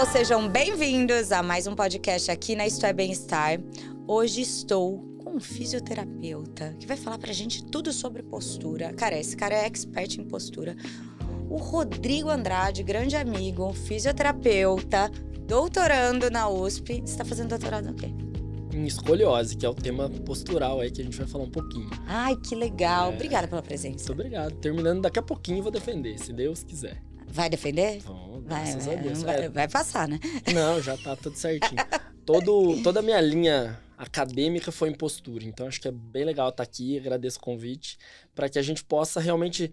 pessoal, sejam bem-vindos a mais um podcast aqui na Isto é Bem-Estar. Hoje estou com um fisioterapeuta que vai falar pra gente tudo sobre postura. Cara, esse cara é expert em postura. O Rodrigo Andrade, grande amigo, fisioterapeuta, doutorando na USP. Você tá fazendo doutorado no quê? Em escoliose, que é o tema postural aí que a gente vai falar um pouquinho. Ai, que legal. Obrigada pela presença. Muito obrigado. Terminando daqui a pouquinho vou defender, se Deus quiser. Vai defender? Bom, graças a Deus. Vai passar, né? Não, já tá tudo certinho. Toda a minha linha acadêmica foi em postura, então acho que é bem legal estar aqui, agradeço o convite, para que a gente possa realmente...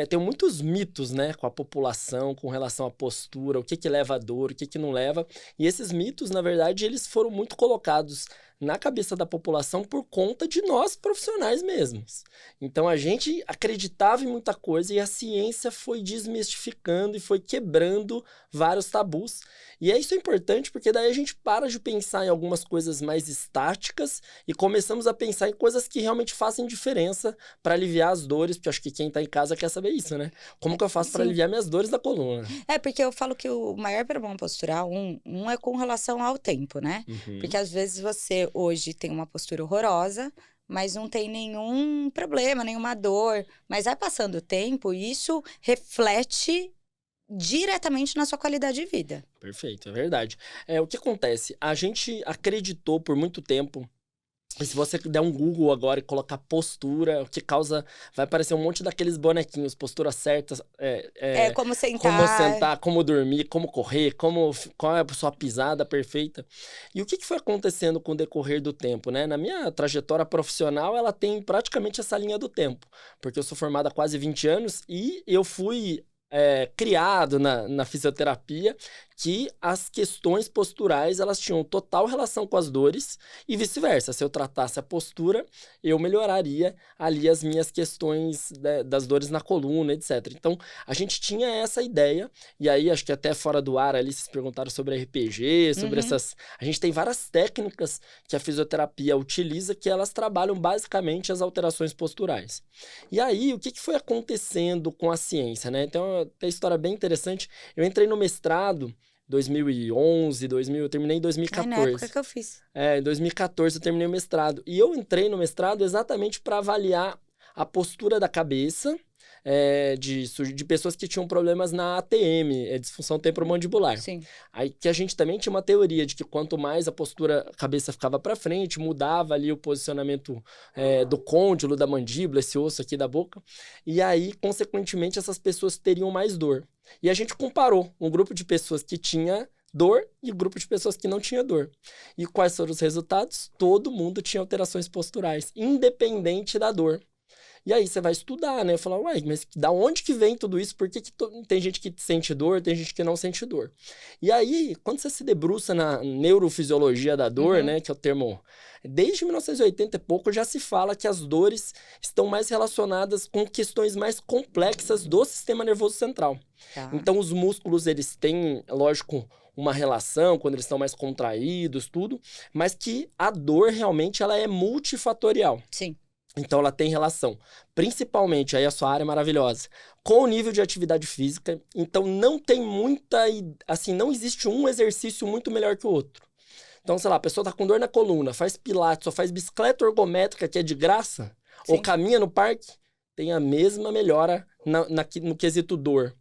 Tem muitos mitos, né, com a população, com relação à postura, o que leva a dor, o que não leva, e esses mitos, na verdade, eles foram muito colocados na cabeça da população por conta de nós profissionais mesmos. Então a gente acreditava em muita coisa e a ciência foi desmistificando e foi quebrando vários tabus. E isso é importante porque daí a gente para de pensar em algumas coisas mais estáticas e começamos a pensar em coisas que realmente fazem diferença para aliviar as dores, porque acho que quem está em casa quer saber isso, né? Como que eu faço para aliviar minhas dores da coluna? Porque eu falo que o maior problema postural, um é com relação ao tempo, né? Uhum. Porque às vezes você hoje tem uma postura horrorosa, mas não tem nenhum problema, nenhuma dor. Mas vai passando o tempo e isso reflete diretamente na sua qualidade de vida. Perfeito, é verdade. O que acontece? A gente acreditou por muito tempo. E se você der um Google agora e colocar postura, o que causa... Vai aparecer um monte daqueles bonequinhos, postura certa. Como sentar. Como sentar, como dormir, como correr, qual é a sua pisada perfeita. E o que foi acontecendo com o decorrer do tempo, né? Na minha trajetória profissional, ela tem praticamente essa linha do tempo. Porque eu sou formado há quase 20 anos e eu fui... criado na fisioterapia, que as questões posturais, elas tinham total relação com as dores e vice-versa. Se eu tratasse a postura, eu melhoraria ali as minhas questões das dores na coluna, etc. Então, a gente tinha essa ideia, e aí acho que até fora do ar ali vocês perguntaram sobre RPG, sobre essas... A gente tem várias técnicas que a fisioterapia utiliza que elas trabalham basicamente as alterações posturais. E aí, o que foi acontecendo com a ciência, né? Então, tem uma história bem interessante. Eu entrei no mestrado 2011, eu terminei em 2014. Na época que eu fiz. Em 2014 eu terminei o mestrado. E eu entrei no mestrado exatamente para avaliar a postura da cabeça de pessoas que tinham problemas na ATM, disfunção temporomandibular. Sim. Aí que a gente também tinha uma teoria de que quanto mais a cabeça ficava para frente, mudava ali o posicionamento do côndilo, da mandíbula, esse osso aqui da boca. E aí, consequentemente, essas pessoas teriam mais dor. E a gente comparou um grupo de pessoas que tinha dor e um grupo de pessoas que não tinha dor. E quais foram os resultados? Todo mundo tinha alterações posturais, independente da dor. E aí você vai estudar, né? Falar, mas da onde que vem tudo isso? Por que tem gente que sente dor, tem gente que não sente dor? E aí, quando você se debruça na neurofisiologia da dor, né? Que é o termo... Desde 1980 e pouco já se fala que as dores estão mais relacionadas com questões mais complexas do sistema nervoso central. Tá. Então, os músculos, eles têm, lógico, uma relação quando eles estão mais contraídos, tudo, mas que a dor realmente ela é multifatorial. Sim. Então, ela tem relação, principalmente, aí a sua área é maravilhosa, com o nível de atividade física. Então, não tem não existe um exercício muito melhor que o outro. Então, sei lá, a pessoa tá com dor na coluna, faz pilates, ou faz bicicleta ergométrica, que é de graça, Sim. ou caminha no parque, tem a mesma melhora no quesito dor.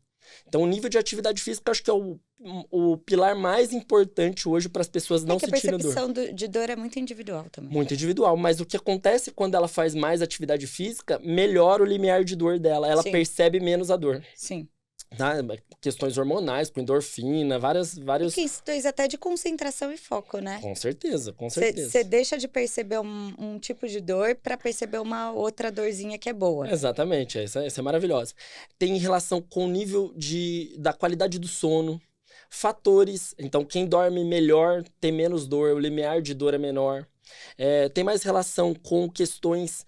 Então, o nível de atividade física, acho que é o pilar mais importante hoje para as pessoas não sentirem dor. A percepção de dor é muito individual também. Muito individual, mas o que acontece quando ela faz mais atividade física, melhora o limiar de dor dela, ela percebe menos a dor. Sim. Tá? Questões hormonais, com endorfina, vários... Questões até de concentração e foco, né? Com certeza, com certeza. Você deixa de perceber um tipo de dor para perceber uma outra dorzinha que é boa. Exatamente, essa é maravilhosa. Tem relação com o nível da qualidade do sono, fatores, então quem dorme melhor tem menos dor, o limiar de dor é menor. Tem mais relação com questões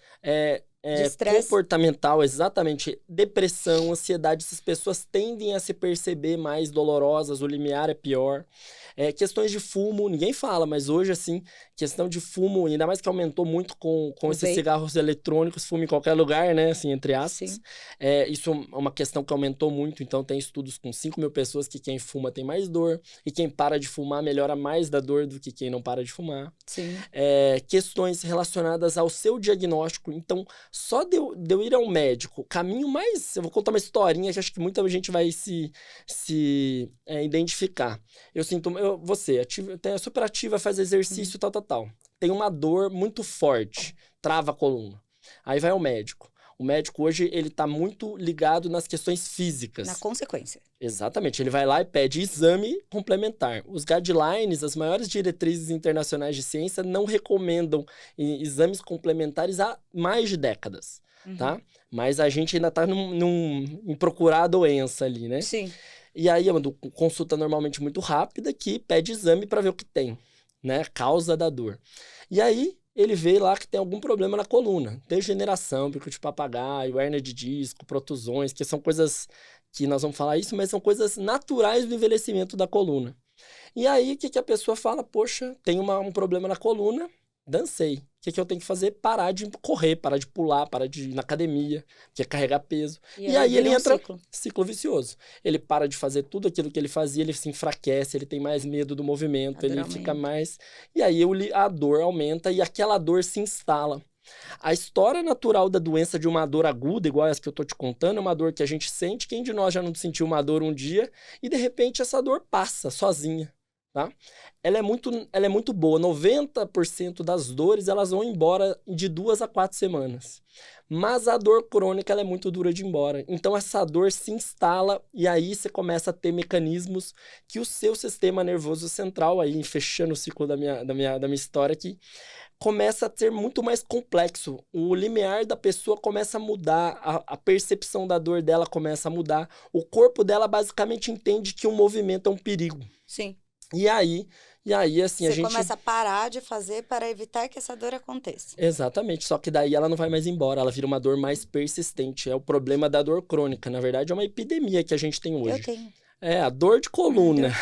De estresse. comportamental, exatamente. Depressão, ansiedade, essas pessoas tendem a se perceber mais dolorosas, o limiar é pior. Questões de fumo, ninguém fala, mas hoje, assim, questão de fumo, ainda mais que aumentou muito com esses vape. cigarros eletrônicos, fumo em qualquer lugar, né, assim, entre aspas. Sim. Isso é uma questão que aumentou muito, então tem estudos com 5.000 pessoas que quem fuma tem mais dor, e quem para de fumar melhora mais da dor do que quem não para de fumar. Sim. Questões relacionadas ao seu diagnóstico, então só de eu ir ao médico, caminho mais... Eu vou contar uma historinha que acho que muita gente vai se identificar. Eu sinto... Você, é super ativa, faz exercício, tal. Tem uma dor muito forte, trava a coluna. Aí vai ao médico. O médico hoje, ele tá muito ligado nas questões físicas. Na consequência. Exatamente. Ele vai lá e pede exame complementar. Os guidelines, as maiores diretrizes internacionais de ciência, não recomendam exames complementares há mais de décadas, tá? Mas a gente ainda tá em procurar a doença ali, né? Sim. E aí é uma consulta normalmente muito rápida que pede exame para ver o que tem, né? Causa da dor. E aí ele vê lá que tem algum problema na coluna. Degeneração, bico de papagaio, hérnia de disco, protusões, que são coisas que nós vamos falar isso, mas são coisas naturais do envelhecimento da coluna. E aí o que a pessoa fala? Poxa, tem um problema na coluna, dancei. O que eu tenho que fazer? Parar de correr, parar de pular, parar de ir na academia, que é carregar peso. E aí ele entra ciclo vicioso. Ele para de fazer tudo aquilo que ele fazia, ele se enfraquece, ele tem mais medo do movimento, ele fica mais... E aí a dor aumenta e aquela dor se instala. A história natural da doença de uma dor aguda, igual essa que eu tô te contando, é uma dor que a gente sente. Quem de nós já não sentiu uma dor um dia e de repente essa dor passa sozinha, tá? Ela é muito boa. 90% das dores, elas vão embora de 2 a 4 semanas. Mas a dor crônica, ela é muito dura de ir embora. Então, essa dor se instala e aí você começa a ter mecanismos que o seu sistema nervoso central, aí fechando o ciclo da minha história aqui, começa a ser muito mais complexo. O limiar da pessoa começa a mudar, a percepção da dor dela começa a mudar. O corpo dela basicamente entende que um movimento é um perigo. Sim. E aí assim, Você começa a parar de fazer para evitar que essa dor aconteça. Exatamente, só que daí ela não vai mais embora, ela vira uma dor mais persistente. É o problema da dor crônica. Na verdade, é uma epidemia que a gente tem hoje. Eu tenho. A dor de coluna.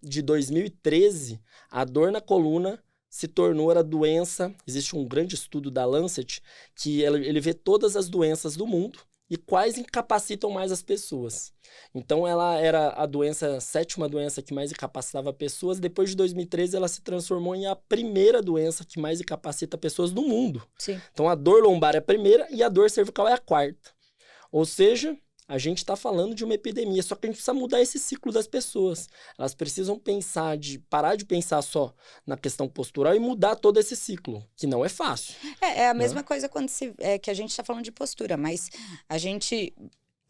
De 2013, a dor na coluna se tornou a doença. Existe um grande estudo da Lancet que ele vê todas as doenças do mundo e quais incapacitam mais as pessoas. Então, ela era a 7ª doença que mais incapacitava pessoas. Depois de 2013, ela se transformou em a primeira doença que mais incapacita pessoas do mundo. Sim. Então, a dor lombar é a primeira e a dor cervical é a 4ª. Ou seja, a gente está falando de uma epidemia, só que a gente precisa mudar esse ciclo das pessoas. Elas precisam parar de pensar só na questão postural e mudar todo esse ciclo, que não é fácil. É a mesma coisa quando que a gente está falando de postura, mas a gente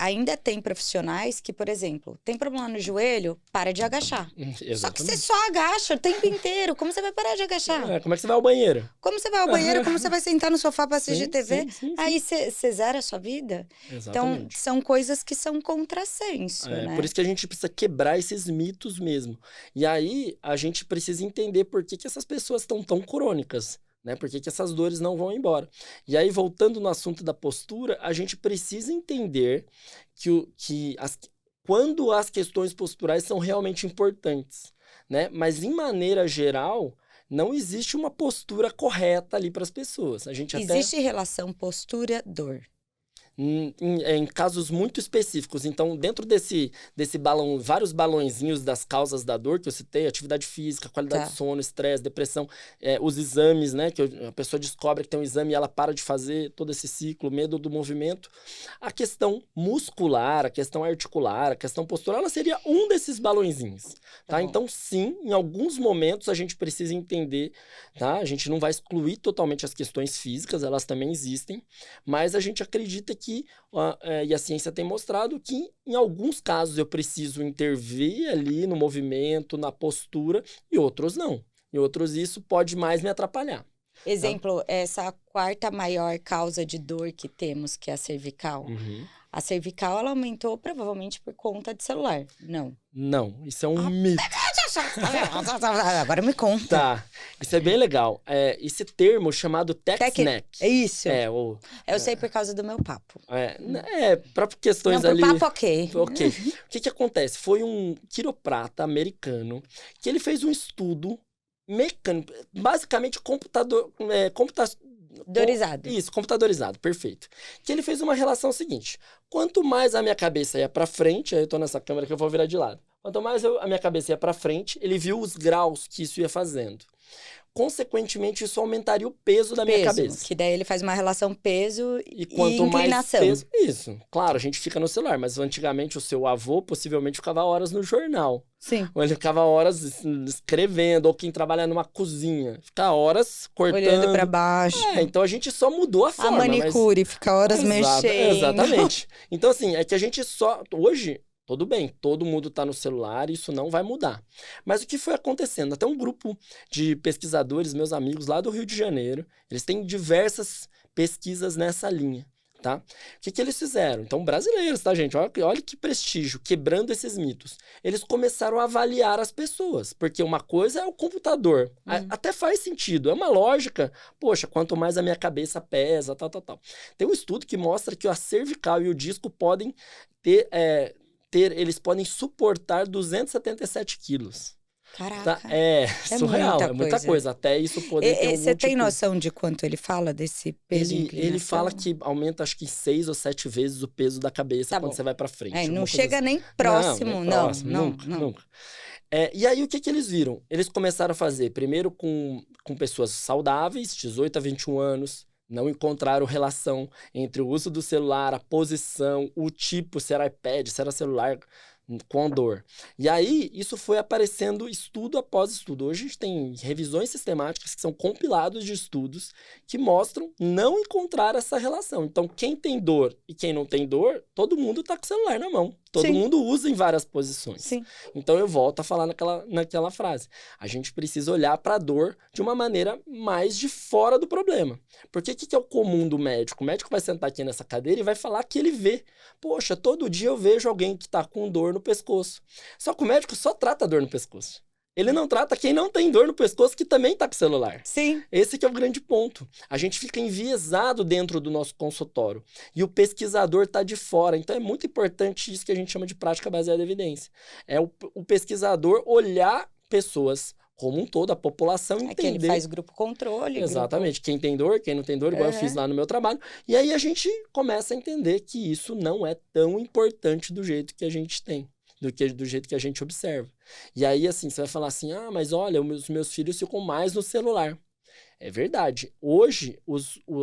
ainda tem profissionais que, por exemplo, tem problema no joelho, para de agachar. Exatamente. Só que você só agacha o tempo inteiro. Como você vai parar de agachar? Como é que você vai ao banheiro? Como você vai ao banheiro? Como você vai sentar no sofá para assistir TV? Sim. Aí você zera a sua vida? Exatamente. Então, são coisas que são contrassenso, né? Por isso que a gente precisa quebrar esses mitos mesmo. E aí, a gente precisa entender por que essas pessoas estão tão crônicas. Né? Por que essas dores não vão embora? E aí, voltando no assunto da postura, a gente precisa entender quando as questões posturais são realmente importantes, né? Mas, em maneira geral, não existe uma postura correta ali para as pessoas. Existe relação postura-dor. Em casos muito específicos. Então, dentro desse balão, vários balõezinhos das causas da dor que eu citei, atividade física, qualidade de sono, estresse, depressão, os exames, né? Que a pessoa descobre que tem um exame e ela para de fazer todo esse ciclo, medo do movimento. A questão muscular, a questão articular, a questão postural, ela seria um desses balõezinhos, tá? Então, sim, em alguns momentos a gente precisa entender, tá? A gente não vai excluir totalmente as questões físicas, elas também existem, mas a gente acredita que e a ciência tem mostrado que em alguns casos eu preciso intervir ali no movimento, na postura, e outros não. E outros isso pode mais me atrapalhar. Exemplo, essa 4ª maior causa de dor que temos, que é a cervical. A cervical, ela aumentou provavelmente por conta de celular. Não. Não, isso é um mito. Agora me conta. Tá, isso é bem legal. Esse termo chamado tech-snack. É isso. Eu sei por causa do meu papo. Para questões Não, ali... papo, ok. Ok. O que acontece? Foi um quiroprata americano que ele fez um estudo mecânico, basicamente Dorizado. Isso, computadorizado, perfeito. Que ele fez uma relação seguinte: quanto mais a minha cabeça ia para frente, aí eu tô nessa câmera que eu vou virar de lado. Quanto mais a minha cabeça ia para frente, ele viu os graus que isso ia fazendo. Consequentemente, isso aumentaria o peso da minha cabeça. Que daí ele faz uma relação peso e quanto inclinação. Mais peso, isso. Claro, a gente fica no celular, mas antigamente o seu avô possivelmente ficava horas no jornal. Sim. Ou ele ficava horas escrevendo, ou quem trabalha numa cozinha. Fica horas cortando. Olhando pra baixo. Então a gente só mudou a forma. A manicure, fica horas mexendo. Exatamente. Então assim, é que a gente só... Hoje... Tudo bem, todo mundo está no celular, isso não vai mudar. Mas o que foi acontecendo? Até um grupo de pesquisadores, meus amigos lá do Rio de Janeiro, eles têm diversas pesquisas nessa linha, tá? O que eles fizeram? Então, brasileiros, tá, gente? Olha que prestígio, quebrando esses mitos. Eles começaram a avaliar as pessoas, porque uma coisa é o computador. Até faz sentido, é uma lógica. Poxa, quanto mais a minha cabeça pesa, tal. Tem um estudo que mostra que a cervical e o disco podem eles podem suportar 277 quilos. Caraca. Tá? É surreal, é muita coisa. Até isso poder ter algum Você tem noção de quanto ele fala desse peso? Ele fala que aumenta acho que 6 ou 7 vezes o peso da cabeça quando você vai pra frente. Não chega nem próximo, não. Nunca. E aí o que eles viram? Eles começaram a fazer primeiro com pessoas saudáveis, 18 a 21 anos. Não encontraram relação entre o uso do celular, a posição, o tipo, se era iPad, se era celular, com dor. E aí, isso foi aparecendo estudo após estudo. Hoje a gente tem revisões sistemáticas que são compilados de estudos que mostram não encontrar essa relação. Então, quem tem dor e quem não tem dor, todo mundo está com o celular na mão. Todo mundo usa em várias posições. Sim. Então, eu volto a falar naquela frase. A gente precisa olhar para a dor de uma maneira mais de fora do problema. Porque o que é o comum do médico? O médico vai sentar aqui nessa cadeira e vai falar que ele vê. Poxa, todo dia eu vejo alguém que está com dor no pescoço. Só que o médico só trata a dor no pescoço. Ele não trata quem não tem dor no pescoço, que também está com celular. Sim. Esse que é o grande ponto. A gente fica enviesado dentro do nosso consultório. E o pesquisador está de fora. Então, é muito importante isso que a gente chama de prática baseada em evidência. É o pesquisador olhar pessoas como um todo, a população, entender... que ele faz grupo controle. Exatamente. Quem tem dor, quem não tem dor, igual eu fiz lá no meu trabalho. E aí, a gente começa a entender que isso não é tão importante do jeito que a gente tem. Do jeito que a gente observa. E aí, assim, você vai falar assim, mas olha, os meus filhos ficam mais no celular. É verdade. Hoje,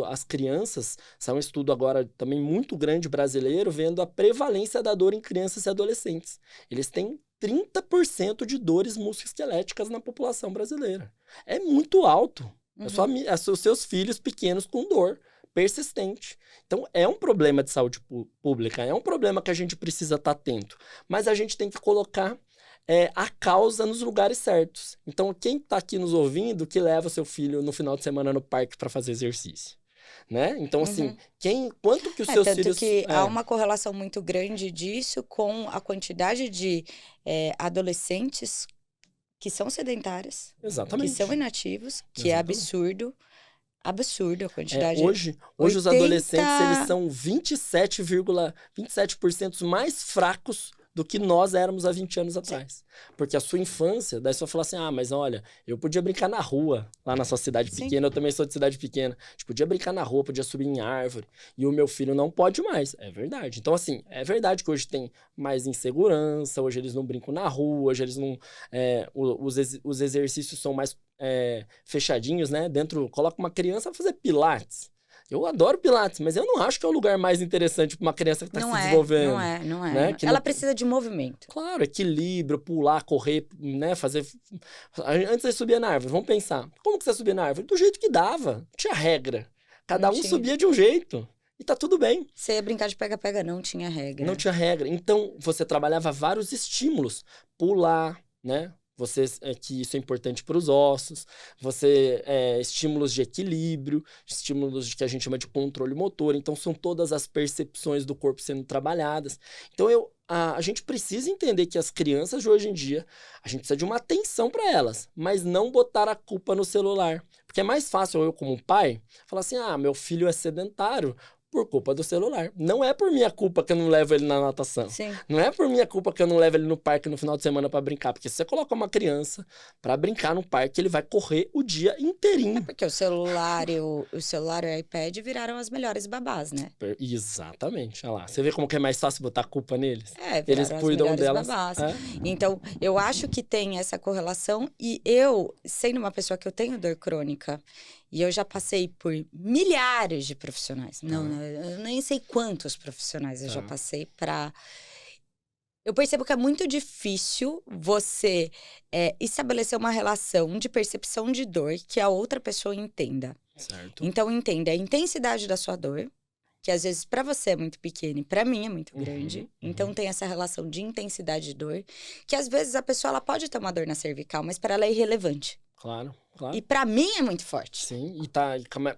as crianças, são um estudo agora também muito grande brasileiro, vendo a prevalência da dor em crianças e adolescentes. Eles têm 30% de dores musculoesqueléticas na população brasileira. É muito alto. Os seus filhos pequenos com dor persistente. Então, é um problema de saúde pública, é um problema que a gente precisa estar atento. Mas a gente tem que colocar a causa nos lugares certos. Então, quem está aqui nos ouvindo, que leva seu filho no final de semana no parque para fazer exercício? Né? Então, assim, quanto que os seus tanto filhos... que há uma correlação muito grande disso com a quantidade de adolescentes que são sedentários, Exatamente. que são inativos, que é absurdo a quantidade. Hoje os adolescentes, eles são 27% mais fracos do que nós éramos há 20 anos atrás. Porque a sua infância, daí você vai falar assim, mas olha, eu podia brincar na rua, lá na sua cidade pequena, eu também sou de cidade pequena. A gente podia brincar na rua, podia subir em árvore, e o meu filho não pode mais. É verdade. Então, assim, é verdade que hoje tem mais insegurança, hoje eles não brincam na rua, hoje eles não... os exercícios são mais fechadinhos, né? Coloca uma criança pra fazer pilates. Eu adoro pilates, mas eu não acho que é o lugar mais interessante para uma criança que está se desenvolvendo. Não é. Né? Ela precisa de movimento. Claro, equilíbrio, pular, correr, né? Fazer... Antes você subia na árvore, vamos pensar. Como que você subia na árvore? Do jeito que dava. Não tinha regra. Cada um subia de um jeito. E tá tudo bem. Você ia brincar de pega-pega, não tinha regra. Não tinha regra. Então, você trabalhava vários estímulos. Pular, né? Que isso é importante para os ossos, estímulos de equilíbrio, estímulos que a gente chama de controle motor, então são todas as percepções do corpo sendo trabalhadas. Então a gente precisa entender que as crianças de hoje em dia, a gente precisa de uma atenção para elas, mas não botar a culpa no celular. Porque é mais fácil eu, como pai, falar assim, meu filho é sedentário por culpa do celular. Não é por minha culpa que eu não levo ele na natação. Sim. Não é por minha culpa que eu não levo ele no parque no final de semana para brincar. Porque se você coloca uma criança para brincar no parque, ele vai correr o dia inteirinho. Porque o celular e o celular e o iPad viraram as melhores babás, né? Exatamente. Olha lá. Você vê como que é mais fácil botar a culpa neles? Eles Viraram cuidam as melhores delas. babás. Então, eu acho que tem essa correlação. E eu, sendo uma pessoa que eu tenho dor crônica, e eu já passei por milhares de profissionais. Não, eu nem sei quantos profissionais eu já passei para... Eu percebo que é muito difícil você estabelecer uma relação de percepção de dor que a outra pessoa entenda. Certo. Então, entenda a intensidade da sua dor, que às vezes para você é muito pequena e para mim é muito grande. Então, tem essa relação de intensidade de dor, que às vezes a pessoa ela pode ter uma dor na cervical, mas para ela é irrelevante. Claro. E pra mim é muito forte. Sim, e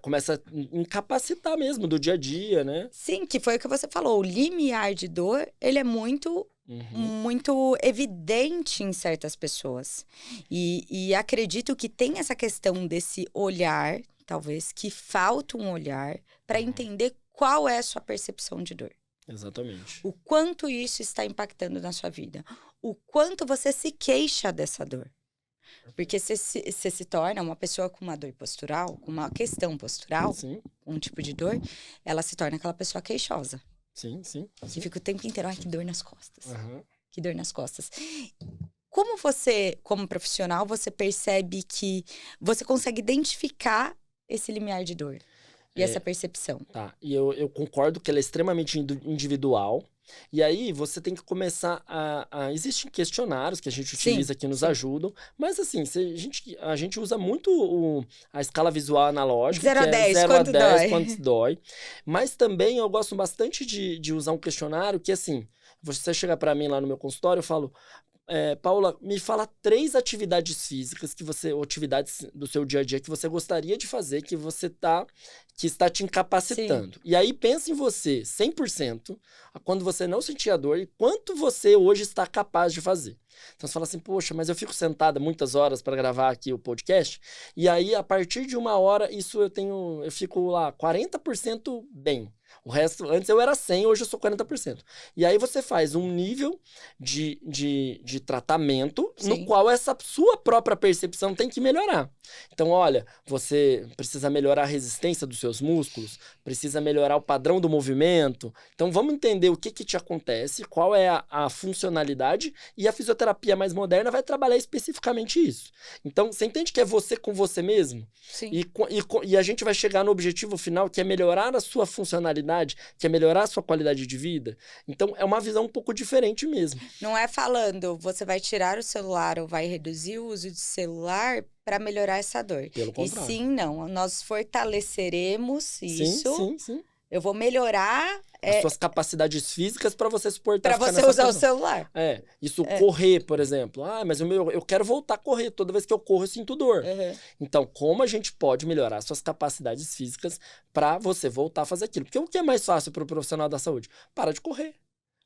começa a incapacitar mesmo do dia a dia, né? Sim, que foi o que você falou. O limiar de dor, ele é muito evidente em certas pessoas. E acredito que tem essa questão desse olhar, talvez, que falta um olhar para entender qual é a sua percepção de dor. Exatamente. O quanto isso está impactando na sua vida. O quanto você se queixa dessa dor. Porque você se torna uma pessoa com uma dor postural, com uma questão postural, um tipo de dor, ela se torna aquela pessoa queixosa. Sim. Que fica o tempo inteiro, que dor nas costas. Que dor nas costas. Como você, como profissional, você percebe que você consegue identificar esse limiar de dor e essa percepção? Tá, e eu concordo que ela é extremamente individual. E aí, você tem que começar existem questionários que a gente utiliza que nos ajudam, mas assim, a gente usa muito a escala visual analógica, 0 a 10, 0 a 10, dói? quanto dói. Mas também eu gosto bastante de usar um questionário que, assim, você chega para mim lá no meu consultório, eu falo... Paula, me fala 3 atividades físicas ou atividades do seu dia a dia que você gostaria de fazer, que está te incapacitando. Sim. E aí pensa em você, 100%, quando você não sentia dor e quanto você hoje está capaz de fazer. Então você fala assim, poxa, mas eu fico sentada muitas horas para gravar aqui o podcast, e aí a partir de 1 hora, eu fico lá 40% bem. O resto, antes eu era 100, hoje eu sou 40%. E aí você faz um nível de tratamento no qual essa sua própria percepção tem que melhorar. Então, olha, você precisa melhorar a resistência dos seus músculos, precisa melhorar o padrão do movimento. Então, vamos entender o que te acontece, qual é a funcionalidade, e a fisioterapia mais moderna vai trabalhar especificamente isso. Então, você entende que é você com você mesmo? Sim. E a gente vai chegar no objetivo final, que é melhorar a sua funcionalidade, que é melhorar a sua qualidade de vida. Então, é uma visão um pouco diferente mesmo. Não é falando, você vai tirar o celular ou vai reduzir o uso de celular para melhorar essa dor. Pelo contrário. E sim, não. Nós fortaleceremos isso. Sim. Eu vou melhorar... as suas capacidades físicas para você suportar. Para você usar o celular. Correr, por exemplo. Mas eu quero voltar a correr. Toda vez que eu corro, eu sinto dor. Então, como a gente pode melhorar suas capacidades físicas para você voltar a fazer aquilo? Porque o que é mais fácil para o profissional da saúde? Para de correr.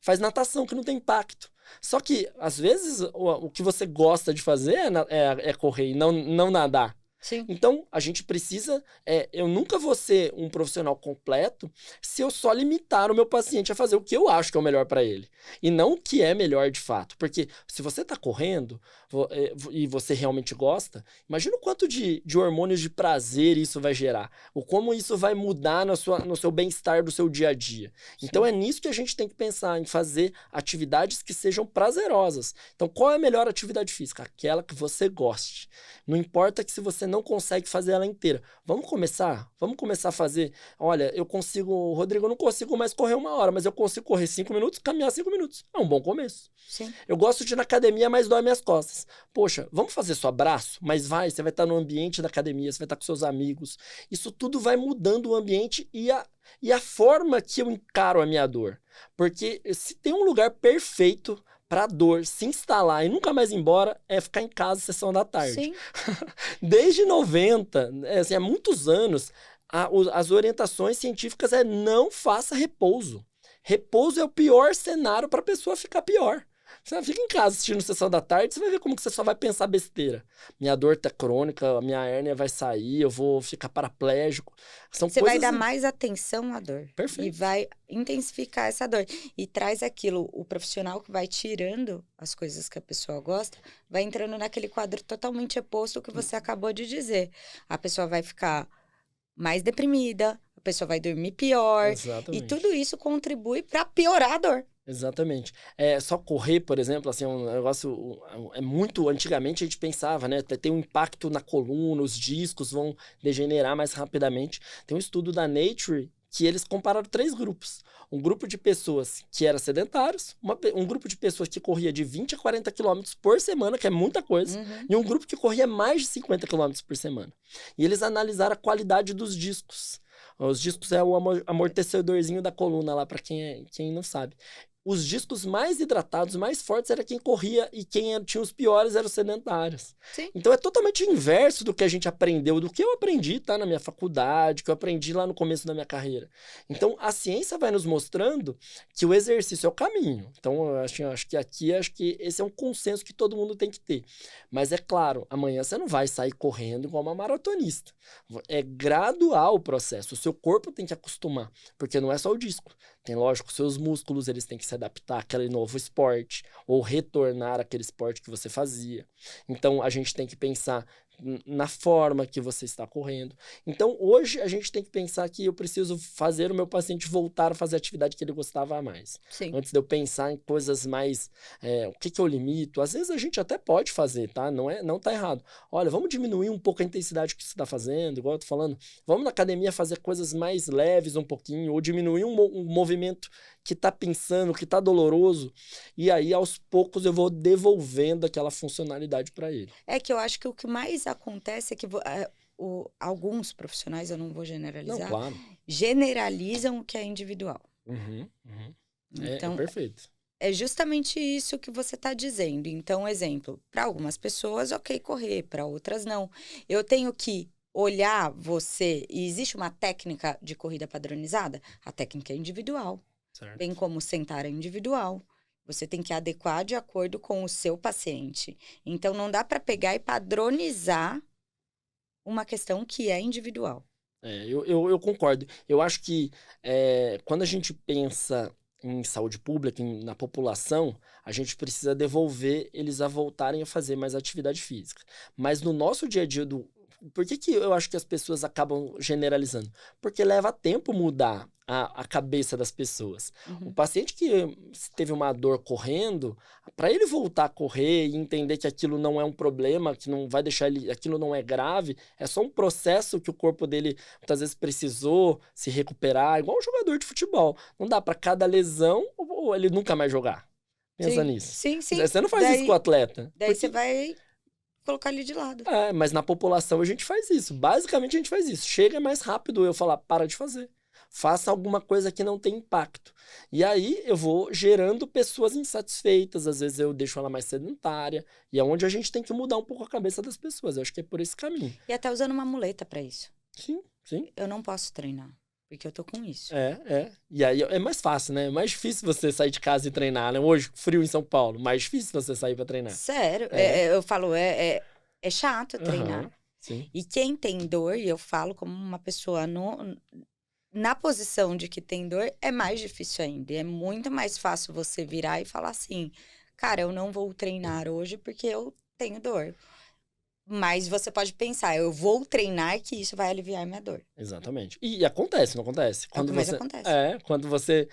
Faz natação, que não tem impacto. Só que, às vezes, o que você gosta de fazer é correr e não nadar. Sim. Então, a gente precisa... eu nunca vou ser um profissional completo se eu só limitar o meu paciente a fazer o que eu acho que é o melhor para ele. E não o que é melhor de fato. Porque se você está correndo e você realmente gosta, imagina o quanto de hormônios de prazer isso vai gerar. Ou como isso vai mudar no seu bem-estar do seu dia a dia. Sim. Então, é nisso que a gente tem que pensar, em fazer atividades que sejam prazerosas. Então, qual é a melhor atividade física? Aquela que você goste. Não importa que se você não consegue fazer ela inteira. Vamos começar a fazer. Olha, Rodrigo, eu não consigo mais correr 1 hora, mas eu consigo correr 5 minutos, caminhar 5 minutos. É um bom começo. Sim. Eu gosto de ir na academia, mas dói minhas costas. Poxa, vamos fazer só braço? Mas você vai estar no ambiente da academia, você vai estar com seus amigos. Isso tudo vai mudando o ambiente e a forma que eu encaro a minha dor. Porque se tem um lugar perfeito para a dor se instalar e nunca mais ir embora, é ficar em casa sessão da tarde. Sim. Desde 90, há muitos anos, as orientações científicas não faça repouso. Repouso é o pior cenário para a pessoa ficar pior. Você fica em casa assistindo Sessão da Tarde, você vai ver como que você só vai pensar besteira. Minha dor tá crônica, a minha hérnia vai sair, eu vou ficar paraplégico. São Você coisas... vai dar mais atenção à dor. Perfeito. E vai intensificar essa dor. E traz aquilo, o profissional que vai tirando as coisas que a pessoa gosta, vai entrando naquele quadro totalmente oposto que você acabou de dizer. A pessoa vai ficar mais deprimida, a pessoa vai dormir pior. Exatamente. E tudo isso contribui para piorar a dor. Exatamente. Só correr, por exemplo, assim, um negócio... É muito... Antigamente a gente pensava, né? Tem um impacto na coluna, os discos vão degenerar mais rapidamente. Tem um estudo da Nature que eles compararam 3 grupos. Um grupo de pessoas que eram sedentários, um grupo de pessoas que corria de 20 a 40 quilômetros por semana, que é muita coisa, e um grupo que corria mais de 50 quilômetros por semana. E eles analisaram a qualidade dos discos. Os discos é o amortecedorzinho da coluna lá, para quem não sabe. Os discos mais hidratados, mais fortes, era quem corria, e quem tinha os piores eram os sedentários. Sim. Então é totalmente inverso do que a gente aprendeu, do que eu aprendi, tá, na minha faculdade, que eu aprendi lá no começo da minha carreira. Então a ciência vai nos mostrando que o exercício é o caminho. Então eu acho que esse é um consenso que todo mundo tem que ter. Mas é claro, amanhã você não vai sair correndo igual uma maratonista. É gradual o processo, o seu corpo tem que acostumar, porque não é só o disco. Tem, lógico, seus músculos, eles têm que se adaptar àquele novo esporte, ou retornar àquele esporte que você fazia. Então, a gente tem que pensar na forma que você está correndo. Então, hoje, a gente tem que pensar que eu preciso fazer o meu paciente voltar a fazer a atividade que ele gostava mais. Sim. Antes de eu pensar em coisas mais... o que eu limito? Às vezes, a gente até pode fazer, tá? Não tá errado. Olha, vamos diminuir um pouco a intensidade que você está fazendo, igual eu tô falando. Vamos na academia fazer coisas mais leves um pouquinho, ou diminuir um movimento que tá pensando, que tá doloroso, e aí, aos poucos, eu vou devolvendo aquela funcionalidade para ele. É que eu acho que o que mais acontece é que alguns profissionais, eu não vou generalizar, Não, claro. generalizam o que é individual. Então, perfeito. É justamente isso que você está dizendo. Então, exemplo, para algumas pessoas, ok, correr, para outras não. Eu tenho que olhar você, e existe uma técnica de corrida padronizada? A técnica é individual. Certo. Bem como sentar é individual. Você tem que adequar de acordo com o seu paciente. Então, não dá para pegar e padronizar uma questão que é individual. Eu concordo. Eu acho que quando a gente pensa em saúde pública, na população, a gente precisa devolver eles a voltarem a fazer mais atividade física. Mas no nosso dia a dia por que eu acho que as pessoas acabam generalizando? Porque leva tempo mudar a cabeça das pessoas. O paciente que teve uma dor correndo, para ele voltar a correr e entender que aquilo não é um problema, que não vai deixar ele, aquilo não é grave, é só um processo que o corpo dele muitas vezes precisou se recuperar, igual um jogador de futebol. Não dá para cada lesão ou ele nunca mais jogar. Pensa nisso. Sim. Você não faz isso com o atleta. Daí você vai colocar ele de lado. Mas na população a gente faz isso. Basicamente a gente faz isso. Chega mais rápido eu falar, para de fazer. Faça alguma coisa que não tem impacto. E aí eu vou gerando pessoas insatisfeitas, às vezes eu deixo ela mais sedentária, e é onde a gente tem que mudar um pouco a cabeça das pessoas. Eu acho que é por esse caminho. E até usando uma muleta para isso. Sim. Eu não posso treinar, porque eu tô com isso. E aí é mais fácil, né? É mais difícil você sair de casa e treinar, né? Hoje, frio em São Paulo, mais difícil você sair para treinar. Sério, eu falo, é chato treinar. Sim. E quem tem dor, e eu falo como uma pessoa na posição de que tem dor, é mais difícil ainda. E é muito mais fácil você virar e falar assim, cara, eu não vou treinar hoje porque eu tenho dor. Mas você pode pensar, eu vou treinar que isso vai aliviar minha dor. Exatamente. E acontece, não acontece? É o que mais acontece. Quando você...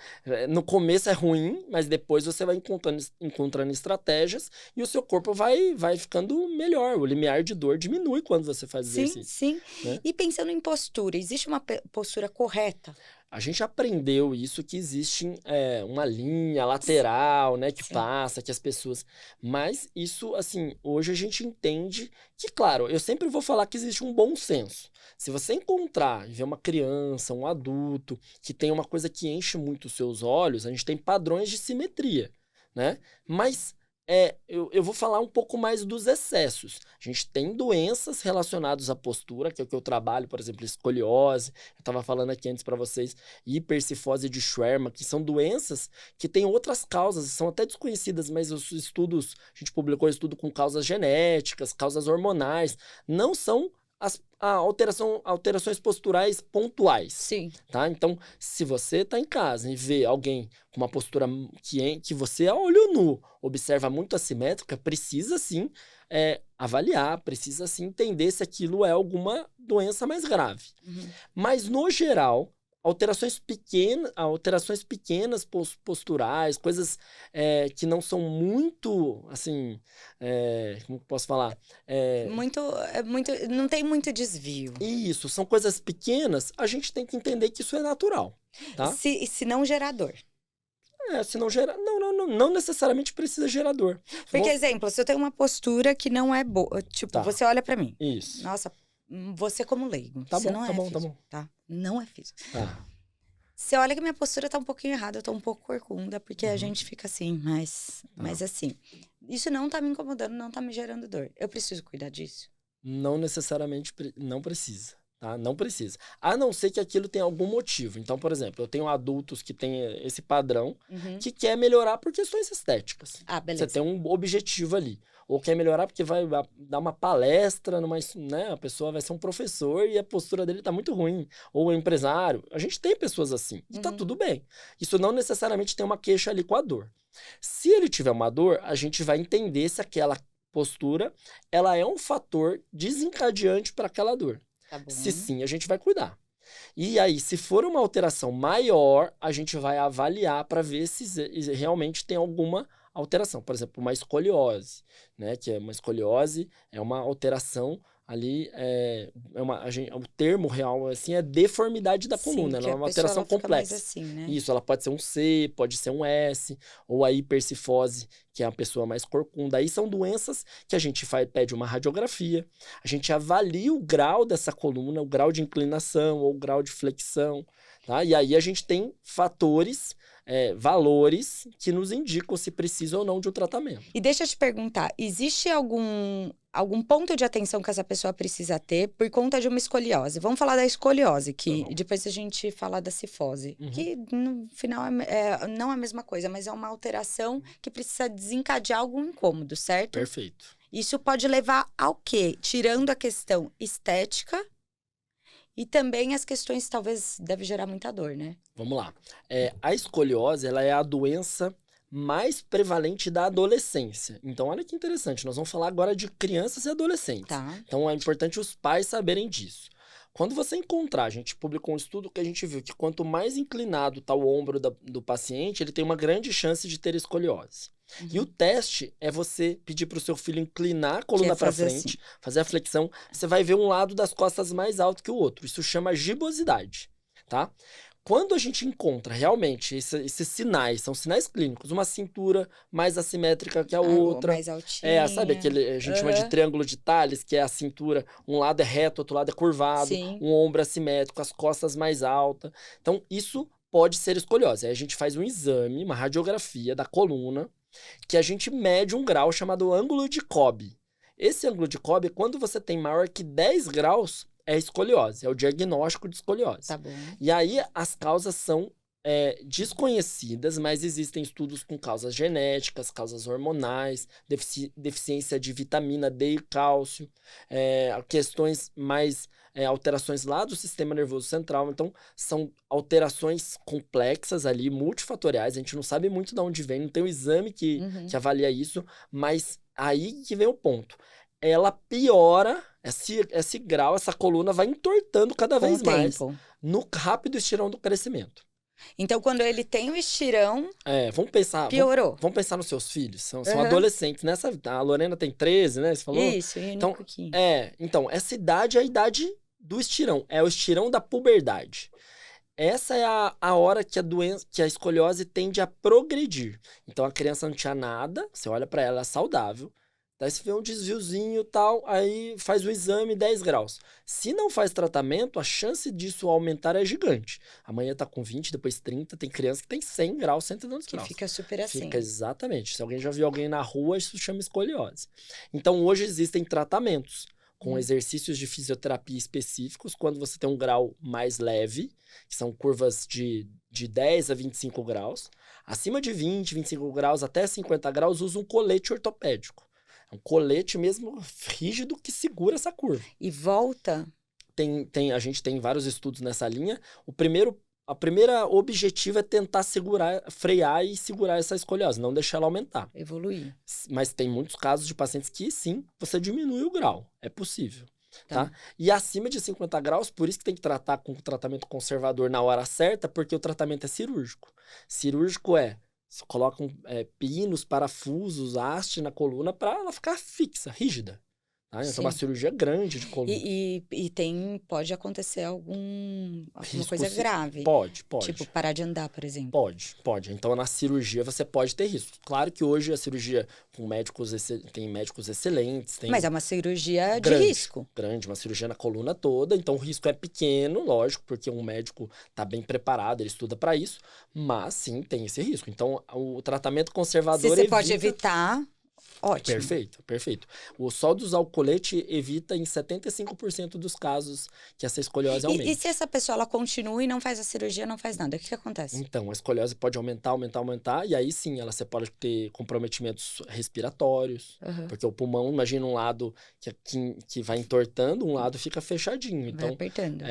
No começo é ruim, mas depois você vai encontrando estratégias e o seu corpo vai ficando melhor. O limiar de dor diminui quando você faz exercício. Sim. Né? E pensando em postura, existe uma postura correta? A gente aprendeu isso, que existe uma linha lateral, né, que passa, que as pessoas... Mas isso, assim, hoje a gente entende que, claro, eu sempre vou falar que existe um bom senso. Se você encontrar e ver uma criança, um adulto, que tem uma coisa que enche muito os seus olhos, a gente tem padrões de simetria, né? Mas eu vou falar um pouco mais dos excessos. A gente tem doenças relacionadas à postura, que é o que eu trabalho, por exemplo, escoliose, eu estava falando aqui antes para vocês, hipercifose de Schwerman, que são doenças que têm outras causas, são até desconhecidas, mas os estudos, a gente publicou estudo com causas genéticas, causas hormonais, não são alterações posturais pontuais. Sim. Tá? Então, se você está em casa e vê alguém com uma postura que você, a olho nu, observa muito assimétrica, precisa sim avaliar, precisa sim entender se aquilo é alguma doença mais grave. Uhum. Mas, no geral, alterações pequenas posturais, coisas que não são muito, assim, como que eu posso falar? Não tem muito desvio. Isso, são coisas pequenas, a gente tem que entender que isso é natural, tá? Se não gerador. Se não gera... Não necessariamente precisa gerador. Porque, exemplo, se eu tenho uma postura que não é boa, tipo, Tá. você olha pra mim. Isso. Nossa, você como leigo, Tá você bom, não tá é bom, tá físico, bom. tá? Não é físico. Tá. Você olha que minha postura tá um pouquinho errada, eu tô um pouco corcunda, porque a Uhum. gente fica assim, mas assim, isso não tá me incomodando, não tá me gerando dor. Eu preciso cuidar disso? Não necessariamente, não precisa, tá? Não precisa. A não ser que aquilo tenha algum motivo. Então, por exemplo, eu tenho adultos que têm esse padrão Uhum. que quer melhorar por questões estéticas. Ah, beleza. Você tem um objetivo ali. Ou quer melhorar porque vai dar uma palestra, né? A pessoa vai ser um professor e a postura dele tá muito ruim. Ou um empresário. A gente tem pessoas assim. E tá Uhum. tudo bem. Isso não necessariamente tem uma queixa ali com a dor. Se ele tiver uma dor, a gente vai entender se aquela postura ela é um fator desencadeante para aquela dor. Tá bom. Se sim, a gente vai cuidar. E aí, se for uma alteração maior, a gente vai avaliar para ver se realmente tem alguma alteração. Por exemplo, uma escoliose, né? Que é uma escoliose, é uma alteração ali, o termo real assim é deformidade da coluna, Sim, ela é uma alteração complexa. Assim, né? Isso, ela pode ser um C, pode ser um S, ou a hipercifose, que é a pessoa mais corcunda. Aí são doenças que a gente pede uma radiografia, a gente avalia o grau dessa coluna, o grau de inclinação ou o grau de flexão, tá? E aí a gente tem fatores, valores que nos indicam se precisa ou não de um tratamento. E deixa eu te perguntar, existe algum ponto de atenção que essa pessoa precisa ter por conta de uma escoliose? Vamos falar da escoliose, que depois a gente fala da cifose, que no final é não a mesma coisa, mas é uma alteração que precisa desencadear algum incômodo, certo? Perfeito. Isso pode levar ao quê? Tirando a questão estética e também as questões, talvez, deve gerar muita dor, né? Vamos lá. A escoliose, ela é a doença mais prevalente da adolescência. Então, olha que interessante, nós vamos falar agora de crianças e adolescentes. Tá. Então, é importante os pais saberem disso. Quando você encontrar, a gente publicou um estudo que a gente viu que quanto mais inclinado está o ombro do paciente, ele tem uma grande chance de ter escoliose. E o teste é você pedir para o seu filho inclinar a coluna para frente, fazer a flexão, você vai ver um lado das costas mais alto que o outro. Isso chama gibosidade, tá? Quando a gente encontra realmente esses sinais, são sinais clínicos, uma cintura mais assimétrica que a outra. Mais altinha. Sabe aquele, a gente chama de triângulo de Tales, que é a cintura, um lado é reto, outro lado é curvado, Sim. um ombro assimétrico, as costas mais altas. Então, isso pode ser escoliose. Aí a gente faz um exame, uma radiografia da coluna, que a gente mede um grau chamado ângulo de Cobb. Esse ângulo de Cobb, quando você tem maior que 10 graus, é escoliose, é o diagnóstico de escoliose. Tá bom. E aí as causas são desconhecidas, mas existem estudos com causas genéticas, causas hormonais, deficiência de vitamina D e cálcio, questões mais alterações lá do sistema nervoso central. Então, são alterações complexas ali, multifatoriais. A gente não sabe muito de onde vem, não tem um exame que avalia isso, mas aí que vem o ponto. Ela piora, esse grau, essa coluna vai entortando cada vez mais no rápido estirão do crescimento. Então, quando ele tem o estirão, vamos pensar, piorou. Vamos pensar nos seus filhos, são adolescentes, né? A Lorena tem 13, né? Você falou? Isso, e então, pouquinho. Então, essa idade é a idade do estirão, é o estirão da puberdade. Essa é a hora que a escoliose tende a progredir. Então, a criança não tinha nada, você olha para ela, é saudável, Daí você vê um desviozinho e tal, aí faz o exame 10 graus. Se não faz tratamento, a chance disso aumentar é gigante. Amanhã tá com 20, depois 30, tem criança que tem 100 graus, 110 Que graus. fica super assim. Fica exatamente. Se alguém já viu alguém na rua, isso chama escoliose. Então, hoje existem tratamentos com exercícios de fisioterapia específicos quando você tem um grau mais leve, que são curvas de 10 a 25 graus. Acima de 20, 25 graus até 50 graus, usa um colete ortopédico. É um colete mesmo rígido que segura essa curva. E volta? A gente tem vários estudos nessa linha. A primeira objetivo é tentar frear e segurar essa escoliose, não deixar ela aumentar. Evoluir. Mas tem muitos casos de pacientes que sim, você diminui o grau. É possível. Tá? E acima de 50 graus, por isso que tem que tratar com tratamento conservador na hora certa, porque o tratamento é cirúrgico. Cirúrgico você coloca pinos, parafusos, haste na coluna para ela ficar fixa, rígida. Tá? Então, uma cirurgia grande de coluna. E pode acontecer alguma coisa grave. Pode. Tipo, parar de andar, por exemplo. Pode. Então, na cirurgia, você pode ter risco. Claro que hoje a cirurgia com tem médicos excelentes. Mas é uma cirurgia grande, de risco. Grande, uma cirurgia na coluna toda. Então, o risco é pequeno, lógico, porque um médico está bem preparado, ele estuda para isso. Mas, sim, tem esse risco. Então, o tratamento conservador Se você pode evitar... Ótimo. Perfeito. O só de usar o colete evita em 75% dos casos que essa escoliose aumenta. E se essa pessoa ela continua e não faz a cirurgia, não faz nada, o que acontece? Então, a escoliose pode aumentar, e aí sim, você pode ter comprometimentos respiratórios, porque o pulmão, imagina um lado que vai entortando, um lado fica fechadinho. Então, vai apertando.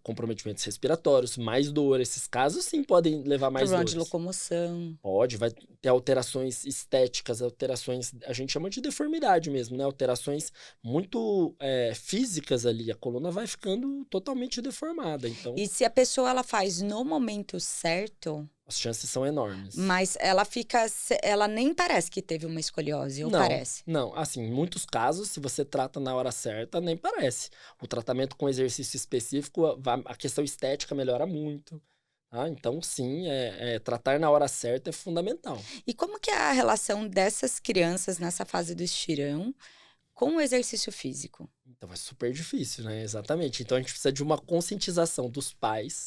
Comprometimentos respiratórios, mais dor. Esses casos, sim, podem levar mais dor. Problema de locomoção. Vai ter alterações estéticas, a gente chama de deformidade mesmo, né? Alterações muito físicas ali. A coluna vai ficando totalmente deformada, então... E se a pessoa ela faz no momento certo... As chances são enormes. Mas ela nem parece que teve uma escoliose, ou parece? Não, assim, em muitos casos, se você trata na hora certa, nem parece. O tratamento com exercício específico, a questão estética melhora muito. Tá? Então, sim, tratar na hora certa é fundamental. E como que é a relação dessas crianças nessa fase do estirão com o exercício físico? Então, é super difícil, né? Exatamente. Então, a gente precisa de uma conscientização dos pais,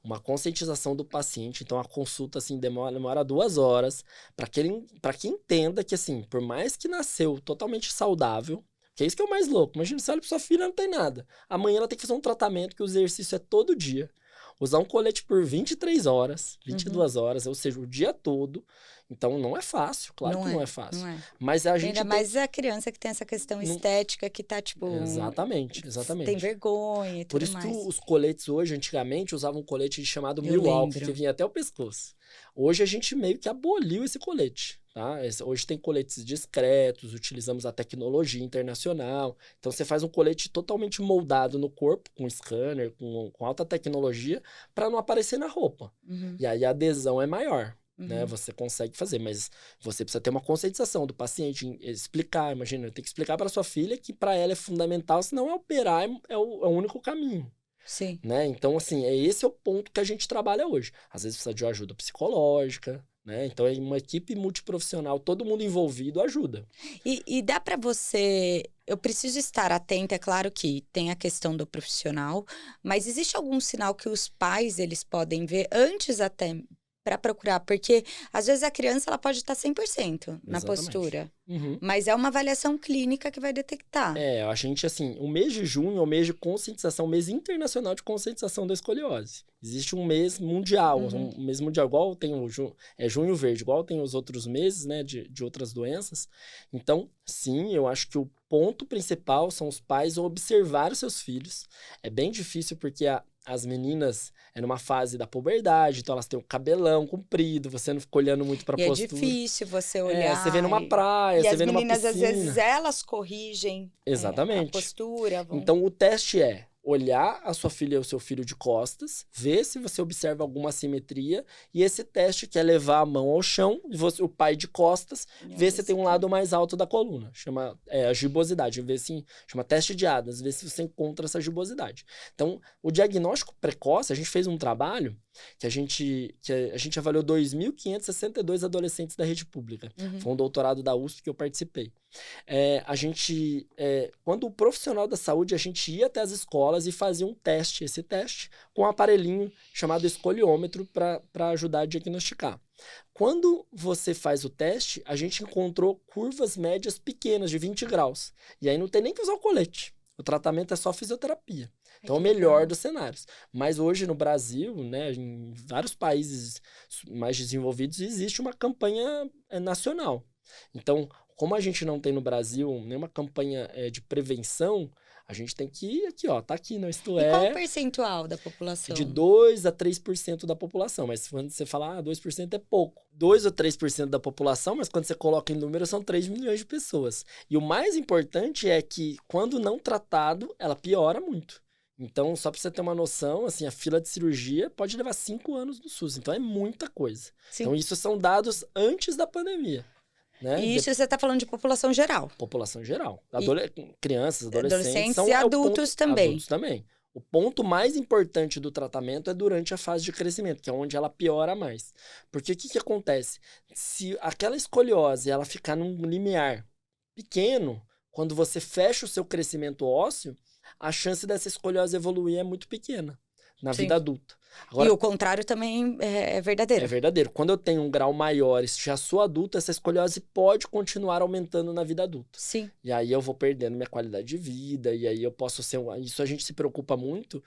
uma conscientização do paciente. Então, a consulta, assim, demora 2 horas para que entenda que, assim, por mais que nasceu totalmente saudável, que é isso que é o mais louco. Imagina, você olha para sua filha, não tem nada. Amanhã ela tem que fazer um tratamento que o exercício é todo dia. Usar um colete por 23 horas, 22 horas, ou seja, o dia todo. Então, não é fácil, claro que não é fácil. Não é. Mas a gente ainda mais a criança que tem essa questão estética, que tá, tipo... Exatamente. Tem vergonha e tudo mais. Por isso que os coletes hoje, antigamente, usavam um colete chamado Milwaukee, que vinha até o pescoço. Hoje, a gente meio que aboliu esse colete. Tá? Hoje tem coletes discretos, utilizamos a tecnologia internacional. Então, você faz um colete totalmente moldado no corpo, com scanner, com alta tecnologia, para não aparecer na roupa. E aí, a adesão é maior. Né? Você consegue fazer, mas você precisa ter uma conscientização do paciente, explicar, imagina, tem que explicar para sua filha que para ela é fundamental, senão operar é o único caminho. Sim. Né? Então, assim, esse é o ponto que a gente trabalha hoje. Às vezes precisa de ajuda psicológica, né? Então, é uma equipe multiprofissional, todo mundo envolvido ajuda. E dá para você... Eu preciso estar atenta, é claro que tem a questão do profissional, mas existe algum sinal que os pais, eles podem ver antes até... para procurar, porque às vezes a criança ela pode estar 100% na postura, mas é uma avaliação clínica que vai detectar. A gente, assim, o mês de junho é o mês de conscientização, o mês internacional de conscientização da escoliose. Existe um mês mundial, um mês mundial, igual tem junho verde, igual tem os outros meses, né, de outras doenças. Então, sim, eu acho que o ponto principal são os pais observar os seus filhos. É bem difícil porque as meninas numa fase da puberdade, então elas têm o cabelão comprido, você não fica olhando muito pra postura. E é difícil você olhar. Você vê numa praia, você vê numa piscina. E as meninas, às vezes, elas corrigem a postura. Então, o teste é olhar a sua filha ou o seu filho de costas, ver se você observa alguma assimetria, e esse teste que é levar a mão ao chão, o pai de costas, ver se tem um lado mais alto da coluna. Chama a gibosidade, chama teste de Adams, ver se você encontra essa gibosidade. Então, o diagnóstico precoce, a gente fez um trabalho que a gente avaliou 2.562 adolescentes da rede pública. Foi um doutorado da USP que eu participei. Quando o profissional da saúde, a gente ia até as escolas e fazia esse teste com um aparelhinho chamado escoliômetro para ajudar a diagnosticar. Quando você faz o teste, a gente encontrou curvas médias pequenas, de 20 graus. E aí não tem nem que usar o colete. O tratamento é só fisioterapia. Então, é o melhor dos cenários. Mas hoje no Brasil, né, em vários países mais desenvolvidos, existe uma campanha nacional. Então, como a gente não tem no Brasil nenhuma campanha de prevenção, a gente tem que ir aqui, ó, tá aqui, não, isto E é... qual o percentual da população? De 2 a 3% da população, mas quando você fala, 2% é pouco. 2 ou 3% da população, mas quando você coloca em número, são 3 milhões de pessoas. E o mais importante é que, quando não tratado, ela piora muito. Então, só para você ter uma noção, assim, a fila de cirurgia pode levar 5 anos no SUS, então é muita coisa. Sim. Então, isso são dados antes da pandemia. Né? E isso você está falando de população geral. População geral. Crianças, adolescentes e adultos também. Adultos também. O ponto mais importante do tratamento é durante a fase de crescimento, que é onde ela piora mais. Porque o que acontece? Se aquela escoliose ela ficar num limiar pequeno, quando você fecha o seu crescimento ósseo, a chance dessa escoliose evoluir é muito pequena na vida adulta. Agora, e o contrário também é verdadeiro. É verdadeiro. Quando eu tenho um grau maior e já sou adulto, essa escoliose pode continuar aumentando na vida adulta. Sim. E aí eu vou perdendo minha qualidade de vida, e aí eu posso ser... Isso a gente se preocupa muito,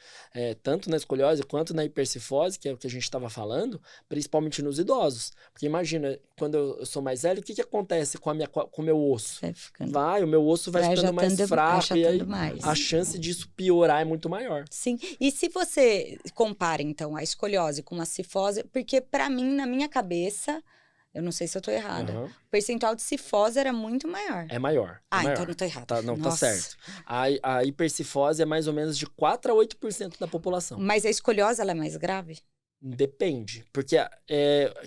tanto na escoliose quanto na hipercifose, que é o que a gente estava falando, principalmente nos idosos. Porque imagina, quando eu sou mais velho, o que acontece com o meu osso? O meu osso vai ficando mais fraco, e aí a chance disso piorar é muito maior. Sim. E se você compara, então, a escoliose com a cifose, porque para mim, na minha cabeça, eu não sei se eu tô errada, o percentual de cifose era muito maior. É maior. Maior. Então não tô errada. Tá certo. A hipercifose é mais ou menos de 4 a 8% da população. Mas a escoliose, ela é mais grave? Depende, porque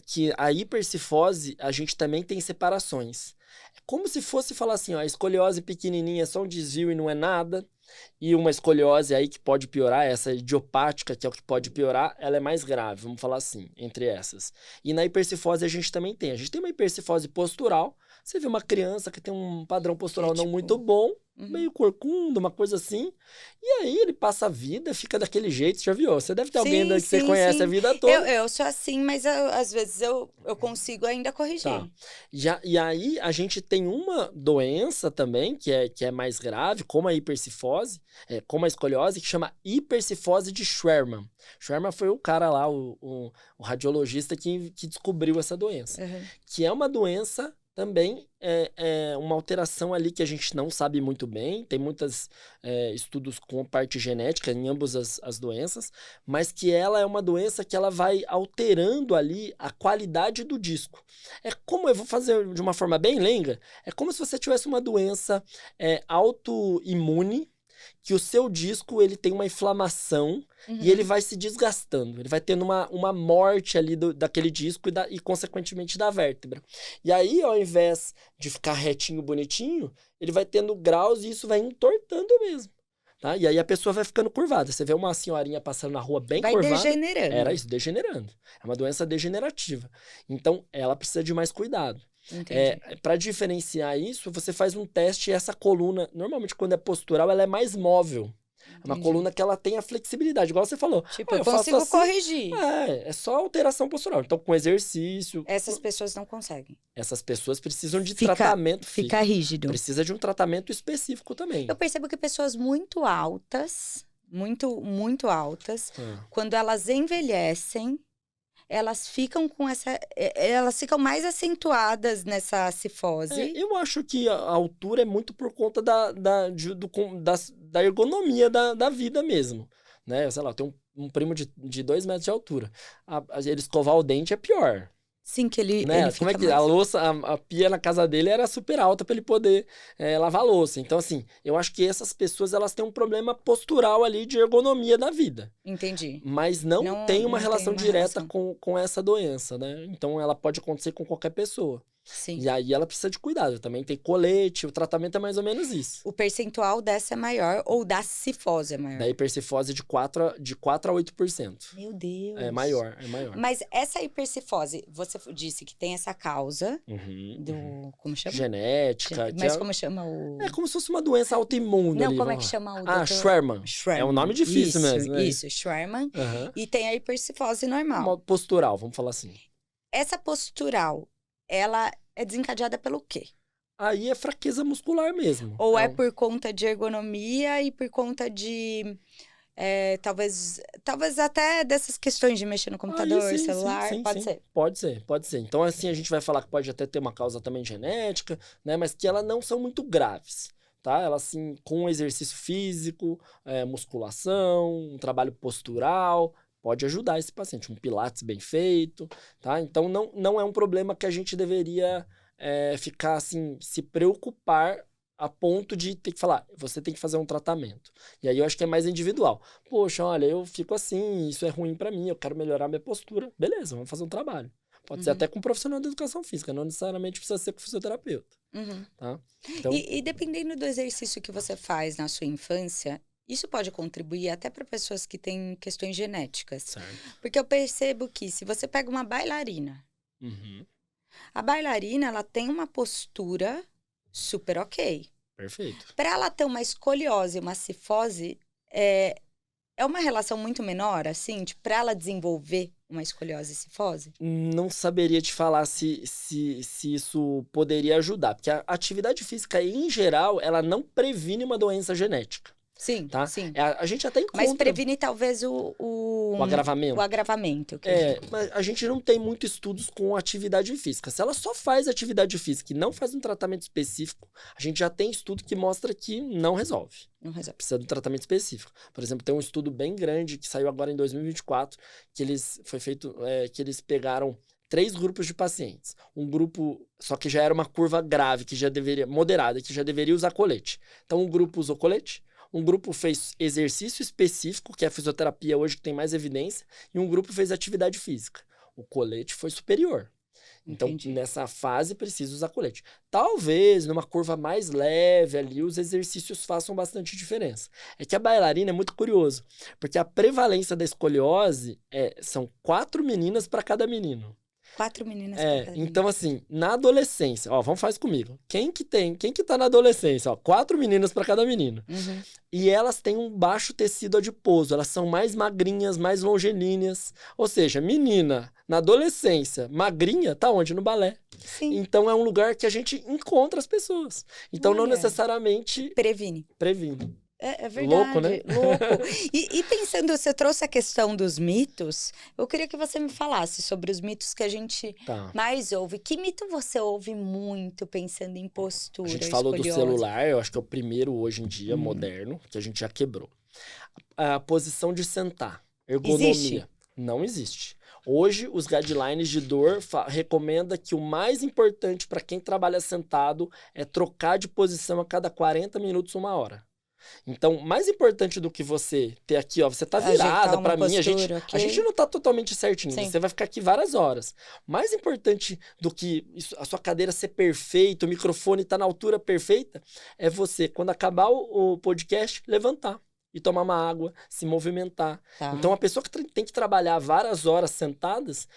que a hipercifose, a gente também tem separações. É como se fosse falar assim, ó, a escoliose pequenininha é só um desvio e não é nada, e uma escoliose aí que pode piorar, essa idiopática, que é o que pode piorar, ela é mais grave, vamos falar assim, entre essas. E na hipercifose a gente também tem. A gente tem uma hipercifose postural. Você vê uma criança que tem um padrão postural não muito bom, meio corcunda, uma coisa assim. E aí ele passa a vida, fica daquele jeito. Você já viu? Você deve ter alguém que você conhece a vida toda. Eu sou assim, mas às vezes eu consigo ainda corrigir. Tá. E aí a gente tem uma doença também, que é mais grave, como a hipercifose, como a escoliose, que chama hipercifose de Schwermann. Schwermann foi o cara lá, o radiologista que descobriu essa doença. Que é uma doença... Também é uma alteração ali que a gente não sabe muito bem. Tem muitos estudos com parte genética em ambas as doenças, mas que ela é uma doença que ela vai alterando ali a qualidade do disco. É como, eu vou fazer de uma forma bem leiga, é como se você tivesse uma doença autoimune, que o seu disco ele tem uma inflamação e ele vai se desgastando. Ele vai tendo uma morte ali daquele disco e consequentemente, da vértebra. E aí, ao invés de ficar retinho, bonitinho, ele vai tendo graus e isso vai entortando mesmo. Tá? E aí a pessoa vai ficando curvada. Você vê uma senhorinha passando na rua bem curvada. Vai degenerando. Era isso, degenerando. É uma doença degenerativa. Então, ela precisa de mais cuidado. Para diferenciar isso, você faz um teste e essa coluna, normalmente quando é postural, ela é mais móvel. É uma coluna que ela tem a flexibilidade, igual você falou. Tipo, eu consigo assim, corrigir. É só alteração postural. Então, com exercício... Essas pessoas não conseguem. Essas pessoas precisam de tratamento. Fica rígido. Precisa de um tratamento específico também. Eu percebo que pessoas muito altas, muito altas, quando elas envelhecem, elas ficam elas ficam mais acentuadas nessa cifose. Eu acho que a altura é muito por conta da ergonomia da vida mesmo, né? Sei lá, tem um primo de 2 metros de altura. Ele escovar o dente é pior. Sim, que ele Como é que a louça, a pia na casa dele era super alta para ele poder lavar a louça. Então, assim, eu acho que essas pessoas, elas têm um problema postural ali de ergonomia da vida. Entendi. Mas não tem uma relação direta com essa doença, né? Então, ela pode acontecer com qualquer pessoa. Sim. E aí ela precisa de cuidado. Também tem colete, o tratamento é mais ou menos isso. O percentual dessa é maior ou da cifose é maior? Da hipercifose de 4 a 8%. Meu Deus. É maior, é maior. Mas essa hipercifose, você disse que tem essa causa Uhum. como chama? Genética. Mas como chama o... É como se fosse uma doença autoimune Não, ali. como é vamos que lá. chama o Ah, doutor? Schwerman. Schwerman. É um nome difícil mesmo. Né? Isso, Schwerman. Uhum. E tem a hipercifose normal. Uma postural, vamos falar assim. Essa postural, ela é desencadeada pelo quê? Aí é fraqueza muscular mesmo. Ou é por conta de ergonomia e por conta de... talvez até dessas questões de mexer no computador, Sim, celular, sim, pode sim. ser? Pode ser. Então, assim, a gente vai falar que pode até ter uma causa também genética, né? Mas que elas não são muito graves, tá? Elas, assim, com exercício físico, musculação, um trabalho postural, pode ajudar esse paciente. Um pilates bem feito, tá? Então, não é um problema que a gente deveria ficar, assim, se preocupar a ponto de ter que falar, você tem que fazer um tratamento. E aí eu acho que é mais individual. Poxa, olha, eu fico assim, isso é ruim pra mim, eu quero melhorar minha postura. Beleza, vamos fazer um trabalho. Pode ser até com um profissional de educação física, não necessariamente precisa ser com fisioterapeuta. Tá? Então... E dependendo do exercício que você faz na sua infância, isso pode contribuir até para pessoas que têm questões genéticas. Certo. Porque eu percebo que se você pega uma bailarina, a bailarina, ela tem uma postura super ok. Perfeito. Para ela ter uma escoliose e uma cifose, é uma relação muito menor, assim, tipo, para ela desenvolver uma escoliose e cifose? Não saberia te falar se isso poderia ajudar, porque a atividade física, em geral, ela não previne uma doença genética. Sim, tá? sim. A gente até encontra... Mas previne talvez o agravamento. O agravamento. Mas a gente não tem muitos estudos com atividade física. Se ela só faz atividade física e não faz um tratamento específico, a gente já tem estudo que mostra que não resolve. Não resolve. Precisa de um tratamento específico. Por exemplo, tem um estudo bem grande que saiu agora em 2024, que eles pegaram 3 grupos de pacientes. Um grupo, só que já era uma curva grave, moderada, que já deveria usar colete. Então, um grupo usou colete, um grupo fez exercício específico, que é a fisioterapia hoje que tem mais evidência, e um grupo fez atividade física. O colete foi superior. Então, nessa fase, precisa usar colete. Talvez, numa curva mais leve ali, os exercícios façam bastante diferença. É que a bailarina é muito curioso, porque a prevalência da escoliose são 4 meninas para cada menino. 4 meninas pra cada menino. Então, assim, na adolescência, vamos fazer comigo. Quem que tá na adolescência? 4 meninas para cada menino. E elas têm um baixo tecido adiposo, elas são mais magrinhas, mais longilíneas. Ou seja, menina na adolescência, magrinha, tá onde? No balé. Sim. Então, é um lugar que a gente encontra as pessoas. Então, não necessariamente... Previne. É verdade. Louco, né? Louco. E pensando, você trouxe a questão dos mitos, eu queria que você me falasse sobre os mitos que a gente mais ouve. Que mito você ouve muito pensando em postura? A gente falou do celular, eu acho que é o primeiro hoje em dia, moderno, que a gente já quebrou. A posição de sentar, ergonomia. Existe? Não existe. Hoje, os guidelines de dor recomendam que o mais importante para quem trabalha sentado é trocar de posição a cada 40 minutos, 1 hora. Então, mais importante do que você ter aqui, você tá virada pra mim, a gente não tá totalmente certinho, você vai ficar aqui várias horas. Mais importante do que a sua cadeira ser perfeita, o microfone tá na altura perfeita, é você, quando acabar o podcast, levantar e tomar uma água, se movimentar. Então, a pessoa que tem que trabalhar várias horas sentadas,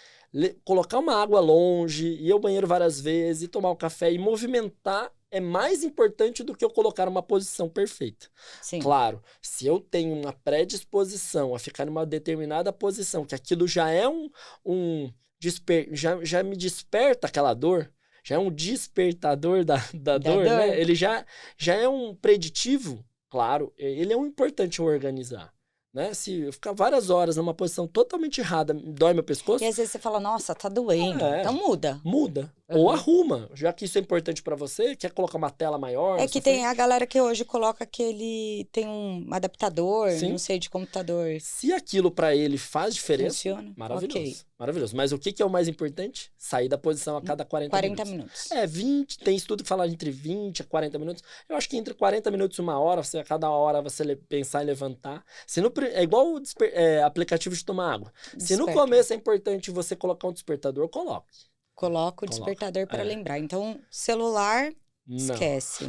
colocar uma água longe, ir ao banheiro várias vezes, tomar um café e movimentar é mais importante do que eu colocar uma posição perfeita. Sim. Claro, se eu tenho uma predisposição a ficar numa determinada posição, que aquilo já é já me desperta aquela dor, já é um despertador da dor, né? Ele já é um preditivo, claro, ele é um importante organizar. Né? Se eu ficar várias horas numa posição totalmente errada, dói meu pescoço. E às vezes você fala, nossa, tá doendo. Então muda. Muda. Ou arruma. Já que isso é importante pra você, quer colocar uma tela maior. É que tem a galera que hoje coloca tem um adaptador, não sei, de computador. Se aquilo pra ele faz diferença, funciona. Maravilhoso. Maravilhoso. Mas o que é o mais importante? Sair da posição a cada 40 minutos. 20, tem estudo que fala entre 20 a 40 minutos. Eu acho que entre 40 minutos e 1 hora, a cada hora você pensar em levantar. É igual o aplicativo de tomar água. Se no começo é importante você colocar um despertador, coloque. Coloca o despertador para lembrar. Então, celular, Não. esquece.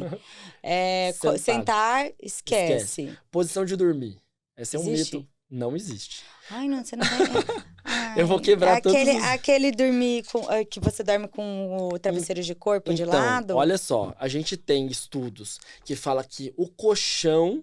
Sentado. Sentar, esquece. Posição de dormir. Esse é um Existe? mito. Não existe. Ai, não, você não vai... Eu vou quebrar todos os... Aquele dormir que você dorme com o travesseiro de corpo de Então, lado. olha só, a gente tem estudos que falam que o colchão,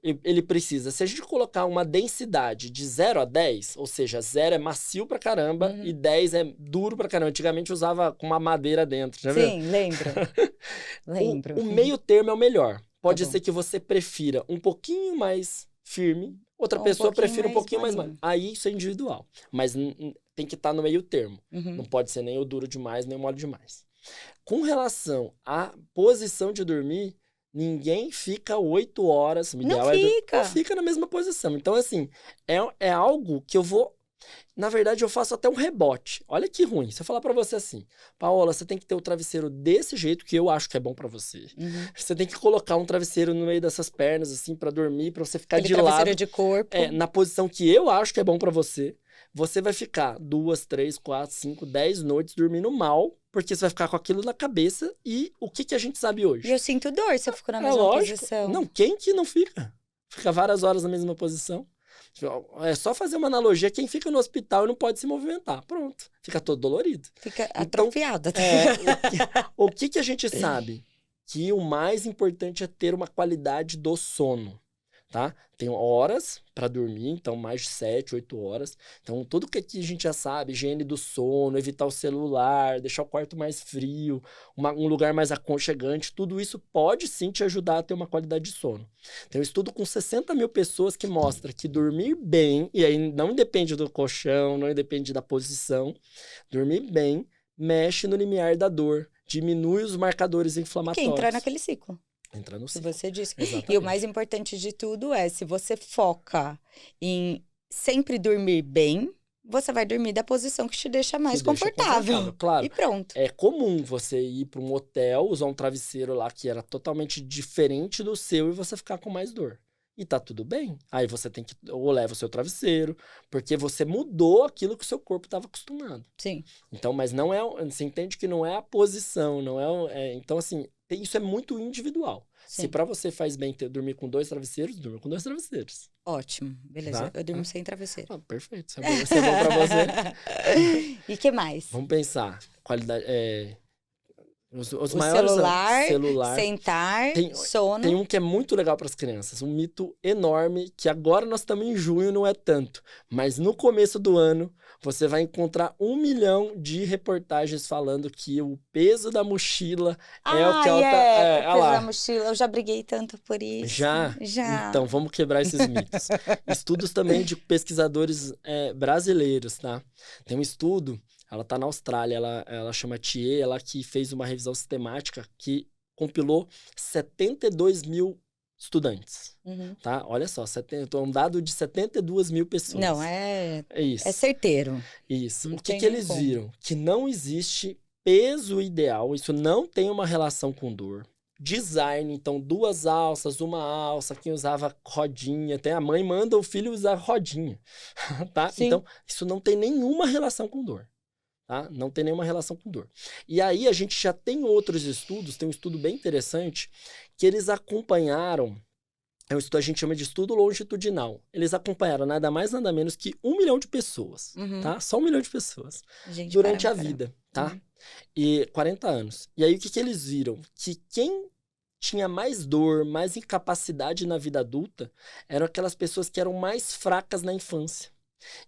ele precisa, se a gente colocar uma densidade de 0 a 10, ou seja, 0 é macio pra caramba e 10 é duro pra caramba. Antigamente usava com uma madeira dentro, já viu? Sim, lembro. O meio termo é o melhor. Pode Tá bom. ser que você prefira um pouquinho mais firme, outra Ou um pessoa pouquinho prefira um mais pouquinho mais molinho. Aí isso é individual. Mas tem que estar no meio termo. Uhum. Não pode ser nem o duro demais, nem o mole demais. Com relação à posição de dormir, ninguém fica 8 horas. O Não ideal fica. não fica na mesma posição. Então, assim, é algo que eu vou... Na verdade, eu faço até um rebote. Olha que ruim. Se eu falar pra você assim, Paola, você tem que ter o travesseiro desse jeito que eu acho que é bom pra você. Uhum. Você tem que colocar um travesseiro no meio dessas pernas, assim, pra dormir, pra você ficar Aquele de travesseiro lado. de corpo. Na posição que eu acho que é bom pra você. Você vai ficar 2, 3, 4, 5, 10 noites dormindo mal, porque você vai ficar com aquilo na cabeça. E o que a gente sabe hoje? E eu sinto dor se eu fico na mesma lógico. posição. Não, quem que não fica? Fica várias horas na mesma posição. É só fazer uma analogia, quem fica no hospital e não pode se movimentar. Pronto, fica todo dolorido. Fica Então, atrofiada. o que a gente sabe? Que o mais importante é ter uma qualidade do sono, tá? Tem horas para dormir, então mais de 7, 8 horas. Então, tudo que aqui a gente já sabe, higiene do sono, evitar o celular, deixar o quarto mais frio, um lugar mais aconchegante, tudo isso pode sim te ajudar a ter uma qualidade de sono. Tem um estudo com 60 mil pessoas que mostra que dormir bem, e aí não depende do colchão, não depende da posição, dormir bem mexe no limiar da dor, diminui os marcadores Que inflamatórios. entra naquele ciclo. Entra no Que ciclo. você disse. Exatamente. E o mais importante de tudo é, se você foca em sempre dormir bem, você vai dormir da posição que te deixa mais Te deixa confortável. Claro. E pronto. É comum você ir para um hotel, usar um travesseiro lá que era totalmente diferente do seu e você ficar com mais dor. E tá tudo bem. Aí você tem que ou leva o seu travesseiro, porque você mudou aquilo que o seu corpo estava acostumado. Sim. Então, mas não é, você entende que não é a posição, não é, então assim, isso é muito individual. Sim. Se para você faz bem dormir com 2 travesseiros, durma com 2 travesseiros. Ótimo. Beleza. Tá? Eu durmo sem travesseiro. Perfeito. Isso é bom para você. E que mais? Vamos pensar. Qualidade. Os O maiores celular, sentar, sono. Tem um que é muito legal para as crianças, um mito enorme, que agora nós estamos em junho, não é tanto. Mas no começo do ano, você vai encontrar 1 milhão de reportagens falando que o peso da mochila é o que ela o peso lá. da mochila. Eu já briguei tanto por isso. Já? Então, vamos quebrar esses mitos. Estudos também de pesquisadores brasileiros, tá? Tem um estudo, ela tá na Austrália, ela chama Thier, ela que fez uma revisão sistemática que compilou 72 mil estudantes, tá? Olha só, um dado de 72 mil pessoas. Não, é isso. certeiro. Isso. Não O que tem eles como. viram? Que não existe peso ideal, isso não tem uma relação com dor. Design, então 2 alças, 1 alça, quem usava rodinha, até a mãe manda o filho usar rodinha, tá? Sim. Então, isso não tem nenhuma relação com dor. Tá? Não tem nenhuma relação com dor. E aí a gente já tem outros estudos, tem um estudo bem interessante, que eles acompanharam, a gente chama de estudo longitudinal. Eles acompanharam nada mais, nada menos que 1 milhão de pessoas, tá? Só 1 milhão de pessoas. Gente, durante a caramba. vida, tá? E 40 anos. E aí o que eles viram? Que quem tinha mais dor, mais incapacidade na vida adulta, eram aquelas pessoas que eram mais fracas na infância.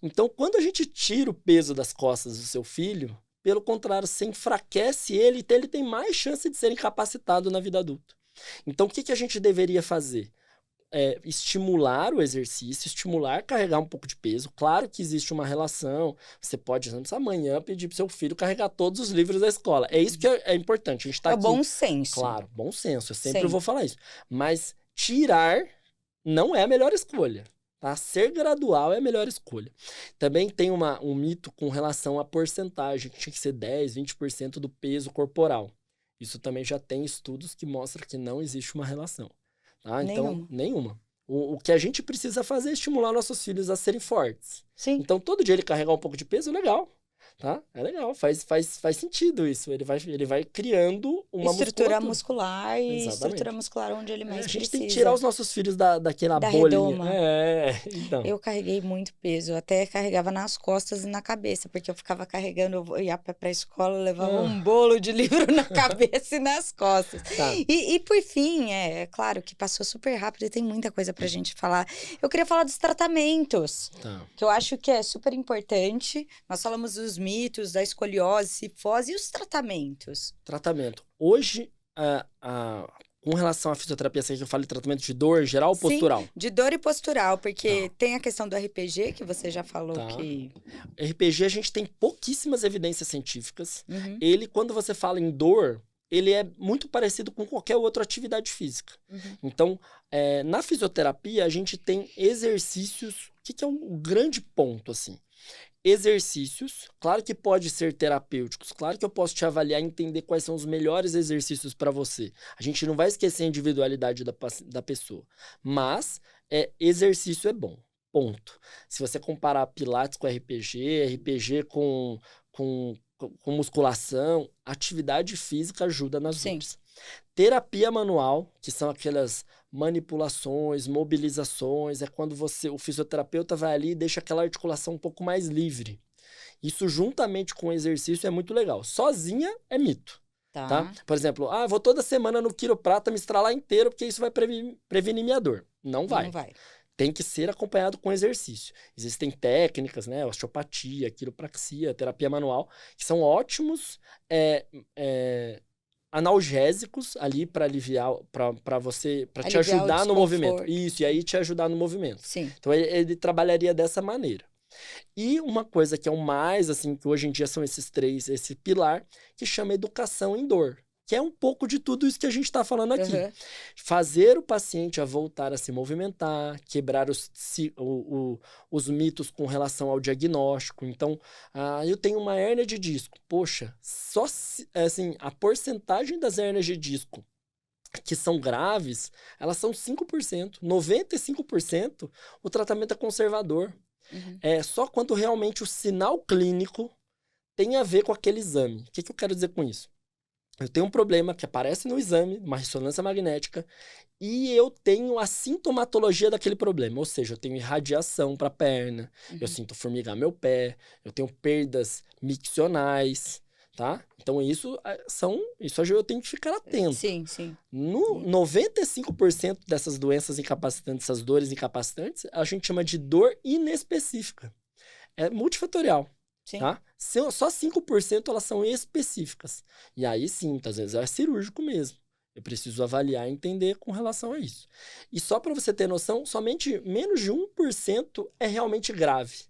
Então, quando a gente tira o peso das costas do seu filho, pelo contrário, você enfraquece ele, então ele tem mais chance de ser incapacitado na vida adulta. Então, o que a gente deveria fazer? Estimular o exercício, estimular carregar um pouco de peso. Claro que existe uma relação. Você pode, amanhã, pedir para o seu filho carregar todos os livros da escola. É isso que é importante. A gente tá aqui. Bom senso. Claro, bom senso. Eu sempre vou falar isso. Mas tirar não é a melhor escolha. Tá? Ser gradual é a melhor escolha. Também tem um mito com relação à porcentagem, que tinha que ser 10, 20% do peso corporal. Isso também já tem estudos que mostram que não existe uma relação. Tá? Então, nenhuma. O que a gente precisa fazer é estimular nossos filhos a serem fortes. Sim. Então, todo dia ele carregar um pouco de peso, legal. tá? É legal, faz sentido isso. Ele vai criando uma Estrutura musculatura. muscular e estrutura Exatamente. muscular onde ele mais A gente tem que precisa. tirar os nossos filhos daquela Da bolinha. redoma. Então. Eu carreguei muito peso, eu até carregava nas costas e na cabeça, porque eu ficava carregando, eu ia pra escola, eu levava um bolo de livro na cabeça e nas costas. Tá. E por fim, é claro que passou super rápido e tem muita coisa pra gente falar. Eu queria falar dos tratamentos, Tá. que eu acho que é super importante. Nós falamos dos mitos, da escoliose, cifose e os tratamentos. Tratamento. Hoje, com relação à fisioterapia, assim, que eu falo de tratamento de dor geral ou Sim. postural? De dor e postural, porque tem a questão do RPG, que você já falou Tá. que... RPG, a gente tem pouquíssimas evidências científicas. Uhum, Ele, quando você fala em dor, ele é muito parecido com qualquer outra atividade física. uhum. Então, na fisioterapia, a gente tem exercícios. O que é um grande ponto, assim? Exercícios, claro que pode ser terapêuticos, claro que eu posso te avaliar e entender quais são os melhores exercícios para você. A gente não vai esquecer a individualidade da pessoa, mas exercício é bom, ponto. Se você comparar Pilates com RPG com musculação, atividade física ajuda nas Sim. dores. Terapia manual, que são aquelas manipulações, mobilizações, é quando o fisioterapeuta vai ali e deixa aquela articulação um pouco mais livre. Isso juntamente com o exercício é muito legal. Sozinha é mito, tá? Por exemplo, vou toda semana no quiroprata me estralar inteiro porque isso vai prevenir minha dor. Não vai. Não vai. Tem que ser acompanhado com exercício. Existem técnicas, né? Osteopatia, quiropraxia, terapia manual, que são ótimos analgésicos ali para aliviar, para te ajudar no movimento. Isso, e aí te ajudar no movimento. Sim. Então ele trabalharia dessa maneira. E uma coisa que é o mais, assim, que hoje em dia são esses três, esse pilar, que chama educação em dor. Que é um pouco de tudo isso que a gente está falando aqui. Uhum. Fazer o paciente a voltar a se movimentar, quebrar os mitos com relação ao diagnóstico. Então, eu tenho uma hérnia de disco. Poxa, assim, a porcentagem das hérnias de disco que são graves, elas são 5%. 95% o tratamento é conservador. Uhum. É só quando realmente o sinal clínico tem a ver com aquele exame. O que eu quero dizer com isso? Eu tenho um problema que aparece no exame, uma ressonância magnética, e eu tenho a sintomatologia daquele problema. Ou seja, eu tenho irradiação para a perna, eu sinto formigar meu pé, eu tenho perdas miccionais, tá? Então isso eu tenho que ficar atento. Sim, sim. No 95% dessas doenças incapacitantes, essas dores incapacitantes, a gente chama de dor inespecífica. É multifatorial. Sim. Tá? Só 5% elas são específicas. E aí sim, muitas vezes é cirúrgico mesmo. Eu preciso avaliar e entender com relação a isso. E só para você ter noção, somente menos de 1% é realmente grave.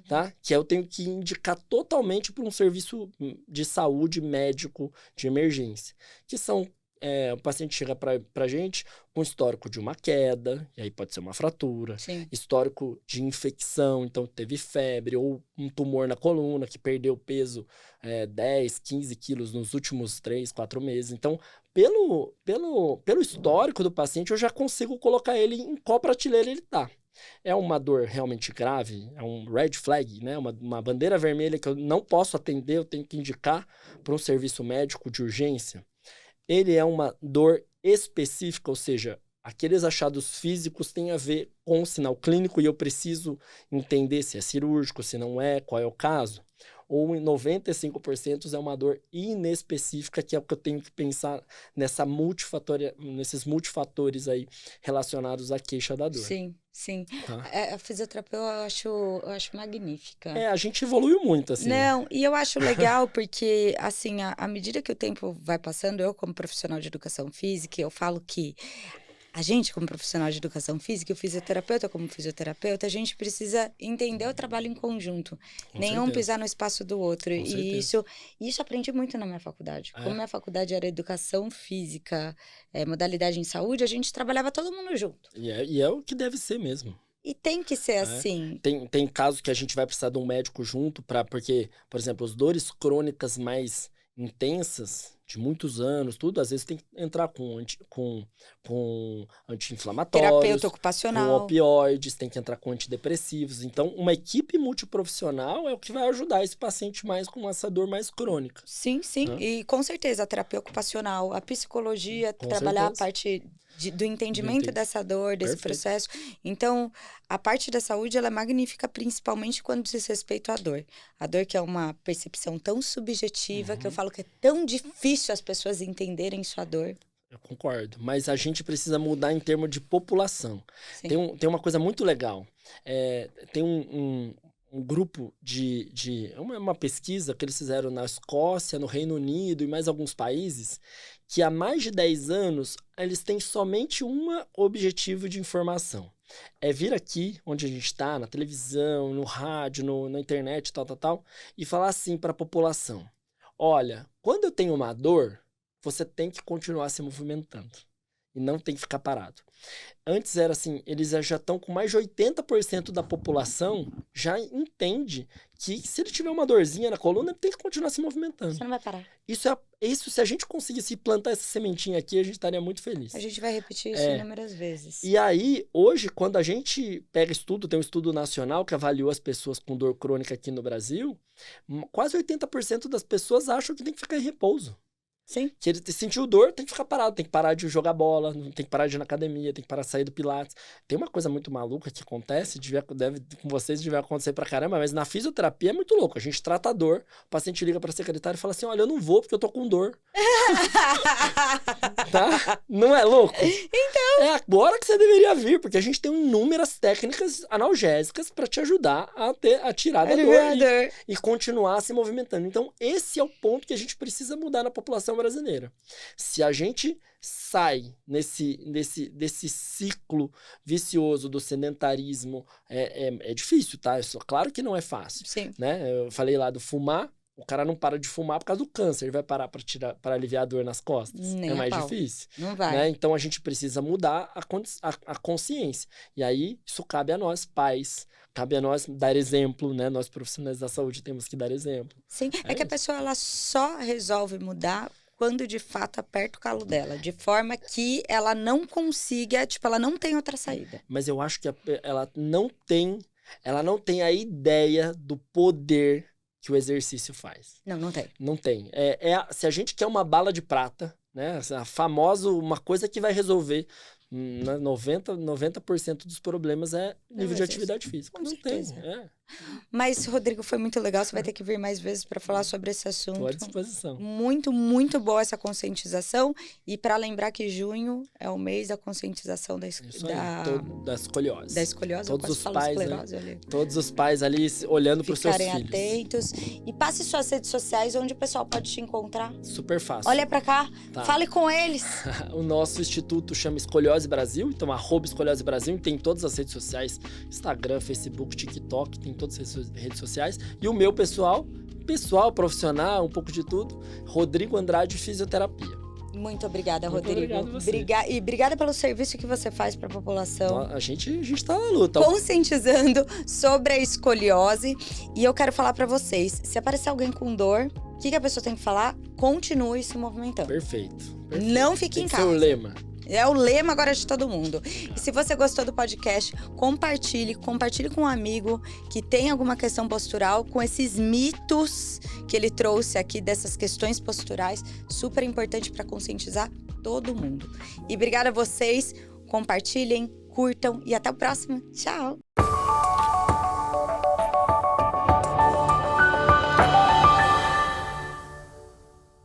Tá? Que eu tenho que indicar totalmente para um serviço de saúde médico de emergência. Que são, o paciente chega para a gente com histórico de uma queda, e aí pode ser uma fratura. Sim. Histórico de infecção, então teve febre, ou um tumor na coluna, que perdeu peso 10, 15 quilos nos últimos 3, 4 meses. Então, pelo histórico do paciente, eu já consigo colocar ele em qual prateleira ele está. É uma dor realmente grave, é um red flag, né? Uma bandeira vermelha que eu não posso atender, eu tenho que indicar para um serviço médico de urgência. Ele é uma dor específica, ou seja, aqueles achados físicos têm a ver com o sinal clínico e eu preciso entender se é cirúrgico, se não é, qual é o caso. Ou em 95% é uma dor inespecífica, que é o que eu tenho que pensar nesses multifatores aí relacionados à queixa da dor. Sim, sim. Tá? A fisioterapia eu acho magnífica. A gente evoluiu muito, assim. Não, e eu acho legal porque, assim, à medida que o tempo vai passando, eu como profissional de educação física, eu falo que a gente como profissional de educação física, o fisioterapeuta como fisioterapeuta, a gente precisa entender o trabalho em conjunto. Nenhum pisar no espaço do outro. E isso aprendi muito na minha faculdade. Como minha faculdade era educação física, modalidade em saúde, a gente trabalhava todo mundo junto. E é o que deve ser mesmo. E tem que ser assim. Tem casos que a gente vai precisar de um médico junto, porque, por exemplo, as dores crônicas mais intensas, de muitos anos, tudo, às vezes tem que entrar com anti-inflamatórios, Terapeuta com ocupacional. opioides, tem que entrar com antidepressivos. Então, uma equipe multiprofissional é o que vai ajudar esse paciente mais com essa dor mais crônica. Sim, sim. Hã? E com certeza a terapia ocupacional, a psicologia, Com trabalhar certeza. a parte do entendimento dessa dor, desse Perfeito. processo. Então, a parte da saúde, ela é magnífica, principalmente quando diz respeito à dor. A dor que é uma percepção tão subjetiva, que eu falo que é tão difícil as pessoas entenderem sua dor. Eu concordo, mas a gente precisa mudar em termos de população. Sim. Tem uma coisa muito legal. Tem um grupo uma pesquisa que eles fizeram na Escócia, no Reino Unido e mais alguns países, que há mais de 10 anos eles têm somente um objetivo de informação. É vir aqui, onde a gente está, na televisão, no rádio, na internet, tal, e falar assim para a população: olha, quando eu tenho uma dor, você tem que continuar se movimentando e não tem que ficar parado. Antes era assim, eles já estão com mais de 80% da população já entende que se ele tiver uma dorzinha na coluna, ele tem que continuar se movimentando. Você não vai parar. Isso, se a gente conseguisse plantar essa sementinha aqui, a gente estaria muito feliz. A gente vai repetir isso inúmeras vezes. E aí, hoje, quando a gente pega estudo, tem um estudo nacional que avaliou as pessoas com dor crônica aqui no Brasil, quase 80% das pessoas acham que tem que ficar em repouso. Sim. Que ele sentiu dor, tem que ficar parado, tem que parar de jogar bola, tem que parar de ir na academia, tem que parar de sair do pilates. Tem uma coisa muito maluca que acontece, com vocês deve acontecer pra caramba, mas na fisioterapia é muito louco. A gente trata a dor, o paciente liga pra secretária e fala assim: olha, eu não vou porque eu tô com dor. Tá? Não é louco? Então. É agora que você deveria vir, porque a gente tem inúmeras técnicas analgésicas pra te ajudar a tirar da dor e continuar se movimentando. Então, esse é o ponto que a gente precisa mudar na população brasileira. Se a gente sai desse ciclo vicioso do sedentarismo, é difícil, tá? Claro que não é fácil. Sim. Né? Eu falei lá do fumar. O cara não para de fumar por causa do câncer. Ele vai parar para aliviar a dor nas costas. Nem é mais a pau. difícil. Não vai. Né? Então, a gente precisa mudar a consciência. E aí, isso cabe a nós, pais. Cabe a nós dar exemplo, né? Nós, profissionais da saúde, temos que dar exemplo. Sim. É que a pessoa, ela só resolve mudar quando, de fato, aperta o calo dela. De forma que ela não consiga, ela não tem outra saída. Mas eu acho que ela não tem a ideia do poder que o exercício faz. Não tem. Não tem. Se a gente quer uma bala de prata, né? A famosa, uma coisa que vai resolver 90% dos problemas é nível de atividade física. Não tem. Mas, Rodrigo, foi muito legal. Você vai ter que vir mais vezes para falar sobre esse assunto. Estou à disposição. Muito, muito boa essa conscientização. E para lembrar que junho é o mês da conscientização da escoliose. Da escoliose. Todos os pais ali olhando para os seus filhos. Ficarem atentos. E passe suas redes sociais, onde o pessoal pode te encontrar. Super fácil. Olha para cá, fale com eles. O nosso instituto chama Escoliose Brasil, então @Escoliose Brasil, tem todas as redes sociais, Instagram, Facebook, TikTok, tem todas as redes sociais. E o meu pessoal, profissional, um pouco de tudo, Rodrigo Andrade Fisioterapia. Muito obrigada, Rodrigo. Obrigado a você. E obrigada pelo serviço que você faz para a população. A gente tá na luta. Conscientizando sobre a escoliose. E eu quero falar para vocês, se aparecer alguém com dor, o que a pessoa tem que falar? Continue se movimentando. Perfeito. Não fique em casa. Esse é o lema. É o lema agora de todo mundo. E se você gostou do podcast, compartilhe com um amigo que tem alguma questão postural, com esses mitos que ele trouxe aqui dessas questões posturais, super importante para conscientizar todo mundo. E obrigada a vocês, compartilhem, curtam e até o próximo. Tchau!